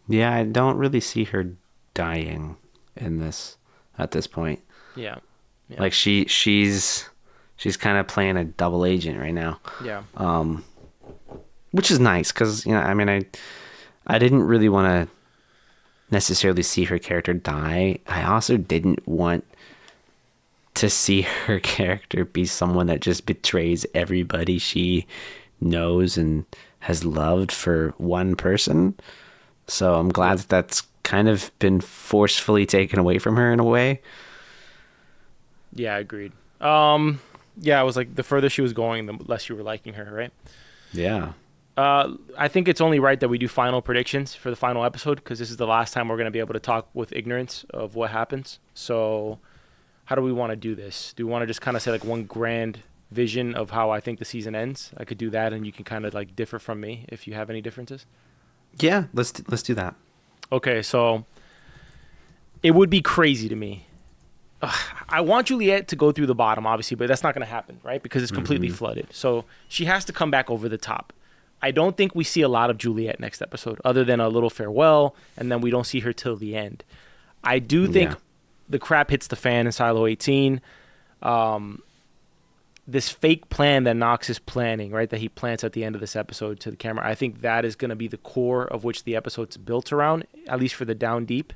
Speaker 2: Yeah, I don't really see her dying in this at this point.
Speaker 1: Yeah.
Speaker 2: Like she's kind of playing a double agent right now.
Speaker 1: Yeah.
Speaker 2: Which is nice because, you know, I mean, I didn't really want to necessarily see her character die. I also didn't want to see her character be someone that just betrays everybody she knows and has loved for one person. So I'm glad that that's kind of been forcefully taken away from her in a way.
Speaker 1: Yeah, agreed. Yeah, it was like the further she was going, the less you were liking her, right?
Speaker 2: Yeah.
Speaker 1: I think it's only right that we do final predictions for the final episode, because this is the last time we're going to be able to talk with ignorance of what happens. So how do we want to do this? Do we want to just kind of say like one grand vision of how I think the season ends? I could do that, and you can kind of like differ from me if you have any differences.
Speaker 2: Yeah, let's do that.
Speaker 1: Okay, so it would be crazy to me. I want Juliet to go through the bottom, obviously, but that's not going to happen, right? Because it's completely flooded. So she has to come back over the top. I don't think we see a lot of Juliet next episode, other than a little farewell, and then we don't see her till the end. I do think the crap hits the fan in Silo 18. This fake plan that Knox is planning, right, that he plants at the end of this episode to the camera, I think that is going to be the core of which the episode's built around, at least for the Down Deep,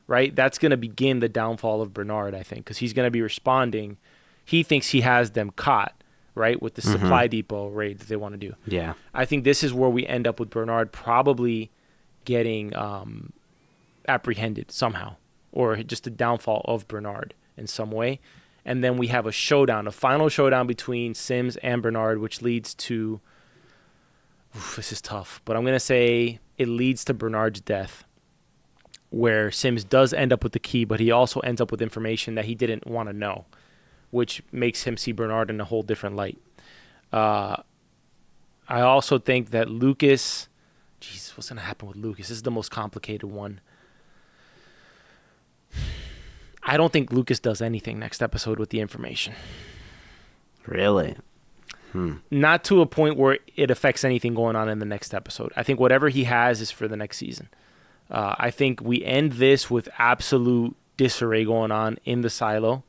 Speaker 1: right? That's going to begin the downfall of Bernard, I think, because he's going to be responding. He thinks he has them caught, right, with the supply depot raid that they want to do.
Speaker 2: Yeah.
Speaker 1: I think this is where we end up with Bernard probably getting apprehended somehow, or just a downfall of Bernard in some way. And then we have a showdown, a final showdown between Sims and Bernard, which leads to, this is tough, but I'm going to say it leads to Bernard's death, where Sims does end up with the key, but he also ends up with information that he didn't want to know, which makes him see Bernard in a whole different light. I also think that Lucas Jesus, what's gonna happen with Lucas? This is the most complicated one. I don't think Lucas does anything next episode with the information.
Speaker 2: Really?
Speaker 1: Not to a point where it affects anything going on in the next episode. I think whatever he has is for the next season. I think we end this with absolute disarray going on in the silo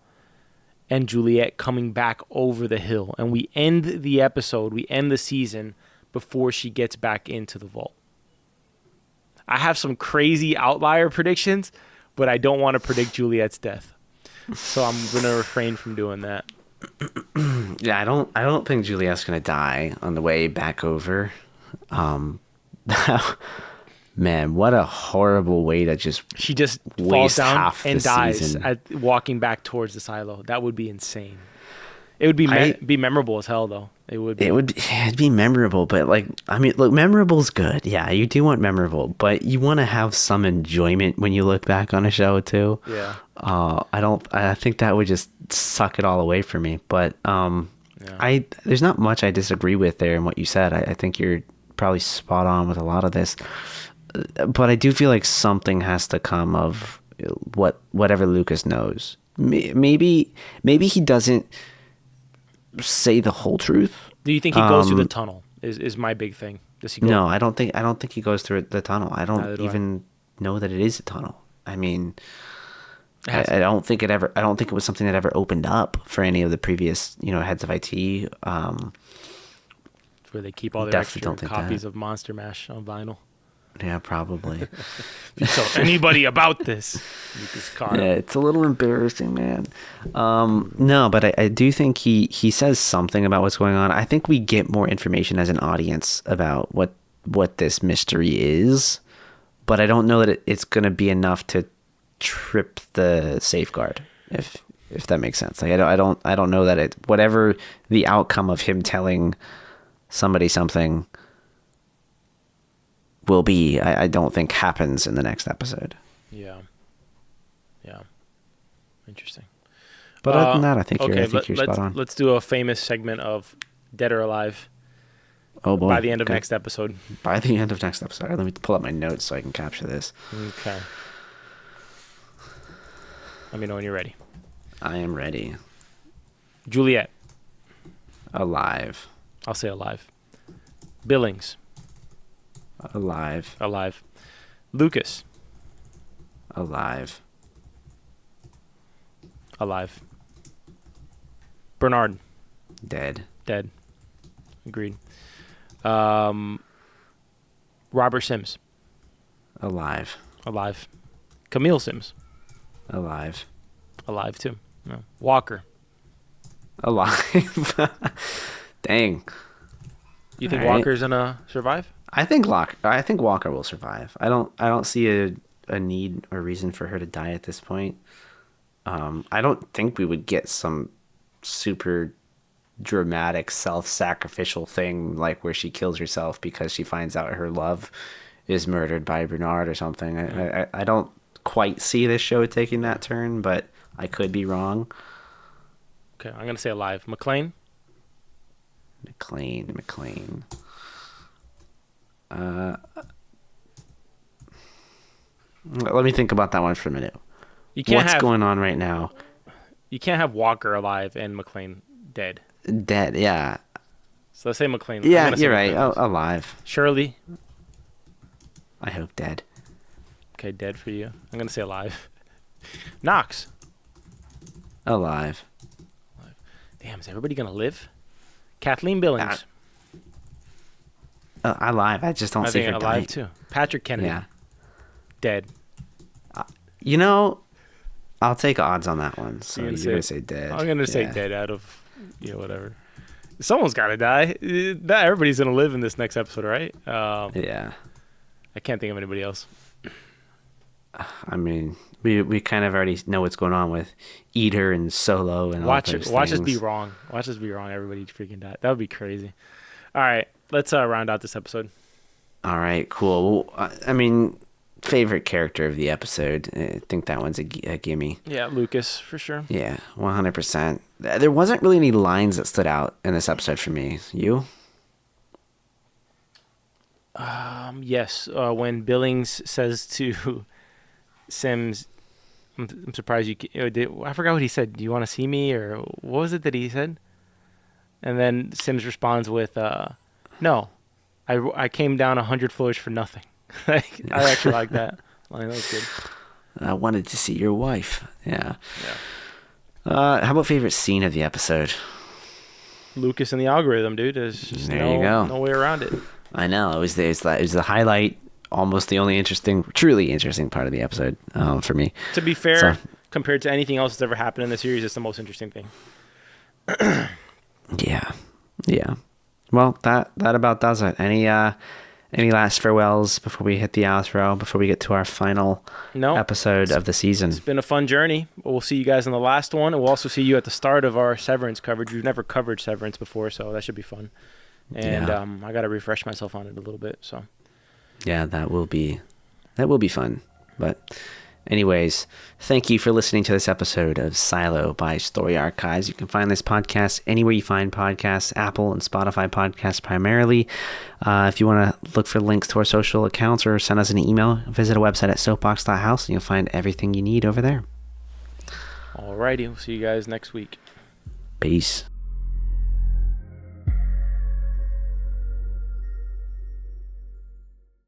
Speaker 1: and Juliet coming back over the hill. And we end the episode, we end the season before she gets back into the vault. I have some crazy outlier predictions, but I don't want to predict Juliet's death. So I'm going to refrain from doing that.
Speaker 2: Yeah, I don't think Juliet's gonna die on the way back over. Man, what a horrible way to just
Speaker 1: She just falls
Speaker 2: waste
Speaker 1: down
Speaker 2: half
Speaker 1: and
Speaker 2: the
Speaker 1: dies
Speaker 2: season.
Speaker 1: at walking back towards the silo. That would be insane. It would be be memorable as hell, though. It would.
Speaker 2: It'd be memorable, but like, I mean, look, memorable's good. Yeah, you do want memorable, but you want to have some enjoyment when you look back on a show too.
Speaker 1: Yeah.
Speaker 2: I think that would just suck it all away for me. But there's not much I disagree with there in what you said. I think you're probably spot on with a lot of this. But I do feel like something has to come of whatever Lucas knows. Maybe he doesn't say the whole truth.
Speaker 1: Do you think he goes through the tunnel? Is my big thing. Does he go?
Speaker 2: No, I don't think he goes through the tunnel. I don't even know that it is a tunnel. I mean, I don't think it was something that ever opened up for any of the previous, heads of IT.
Speaker 1: Where they keep all their extra copies of Monster Mash on vinyl.
Speaker 2: Yeah, probably.
Speaker 1: If you tell anybody about this, Lucas caught him.
Speaker 2: Yeah, it's a little embarrassing, man. No, but I do think he says something about what's going on. I think we get more information as an audience about what this mystery is, but I don't know that it's going to be enough to trip the safeguard, if that makes sense. Like I don't know that whatever the outcome of him telling somebody something will be, I don't think happens in the next episode.
Speaker 1: Yeah. Interesting.
Speaker 2: But other than that, I think you're spot on.
Speaker 1: Let's do a famous segment of Dead or Alive.
Speaker 2: Oh boy!
Speaker 1: By the end of next episode.
Speaker 2: By the end of next episode. Let me pull up my notes so I can capture this.
Speaker 1: Okay. Let me know when you're ready.
Speaker 2: I am ready.
Speaker 1: Juliet.
Speaker 2: Alive.
Speaker 1: I'll say alive. Billings.
Speaker 2: Alive.
Speaker 1: Lucas.
Speaker 2: Alive.
Speaker 1: Bernard.
Speaker 2: Dead.
Speaker 1: Agreed. Robert Sims.
Speaker 2: Alive.
Speaker 1: Camille Sims.
Speaker 2: Alive
Speaker 1: Too. No. Walker.
Speaker 2: Alive. Dang.
Speaker 1: You think Walker's gonna survive?
Speaker 2: I think Walker will survive. I don't see a need or reason for her to die at this point. I don't think we would get some super dramatic self-sacrificial thing like where she kills herself because she finds out her love is murdered by Bernard or something. I don't quite see this show taking that turn, but I could be wrong.
Speaker 1: Okay, I'm gonna say alive. McLean.
Speaker 2: Let me think about that one for a minute. What's going on right now?
Speaker 1: You can't have Walker alive and McLean dead.
Speaker 2: Dead, yeah.
Speaker 1: So let's say McLean.
Speaker 2: Yeah, you're right. Alive.
Speaker 1: Shirley.
Speaker 2: I hope dead.
Speaker 1: Okay, dead for you. I'm gonna say alive. Knox.
Speaker 2: Alive.
Speaker 1: Damn, is everybody gonna live? Kathleen Billings.
Speaker 2: Alive. I just don't see her
Speaker 1: alive
Speaker 2: dying.
Speaker 1: too. Patrick Kennedy.
Speaker 2: Yeah.
Speaker 1: Dead.
Speaker 2: I'll take odds on that one. So you're gonna say dead.
Speaker 1: I'm gonna say dead out of whatever. Someone's gotta die. Not everybody's gonna live in this next episode, right?
Speaker 2: Yeah.
Speaker 1: I can't think of anybody else.
Speaker 2: I mean, we kind of already know what's going on with Eater and Solo and
Speaker 1: watch
Speaker 2: all those
Speaker 1: Watch us
Speaker 2: things.
Speaker 1: be wrong. Watch us be wrong. Everybody freaking died. That would be crazy. All right, let's round out this episode.
Speaker 2: All right, cool. Well, I mean, favorite character of the episode. I think that one's a gimme.
Speaker 1: Yeah, Lucas for sure.
Speaker 2: Yeah, 100%. There wasn't really any lines that stood out in this episode for me. You?
Speaker 1: Yes, when Billings says to Sims, I'm surprised I forgot what he said. Do you want to see me? Or what was it that he said? And then Sims responds with, no, I came down 100 floors for nothing. Like, I actually like that. Like, that was good.
Speaker 2: I wanted to see your wife. Yeah.
Speaker 1: Yeah.
Speaker 2: How about favorite scene of the episode?
Speaker 1: Lucas and the algorithm, dude. There's just
Speaker 2: There you go.
Speaker 1: no way around it.
Speaker 2: I know. It was the highlight, almost the only truly interesting part of the episode for me.
Speaker 1: To be fair, compared to anything else that's ever happened in the series, it's the most interesting thing.
Speaker 2: Yeah. Well, that about does it. Any last farewells before we hit the outro, before we get to our final episode of the season? It's
Speaker 1: been a fun journey. We'll see you guys in the last one, and we'll also see you at the start of our Severance coverage. We've never covered Severance before, so that should be fun. And I got to refresh myself on it a little bit. So
Speaker 2: yeah, that will be fun. But anyways, thank you for listening to this episode of Silo by Story Archives. You can find this podcast anywhere you find podcasts, Apple and Spotify podcasts primarily. If you want to look for links to our social accounts or send us an email, visit our website at soapbox.house and you'll find everything you need over there.
Speaker 1: Alrighty, we'll see you guys next week.
Speaker 2: Peace.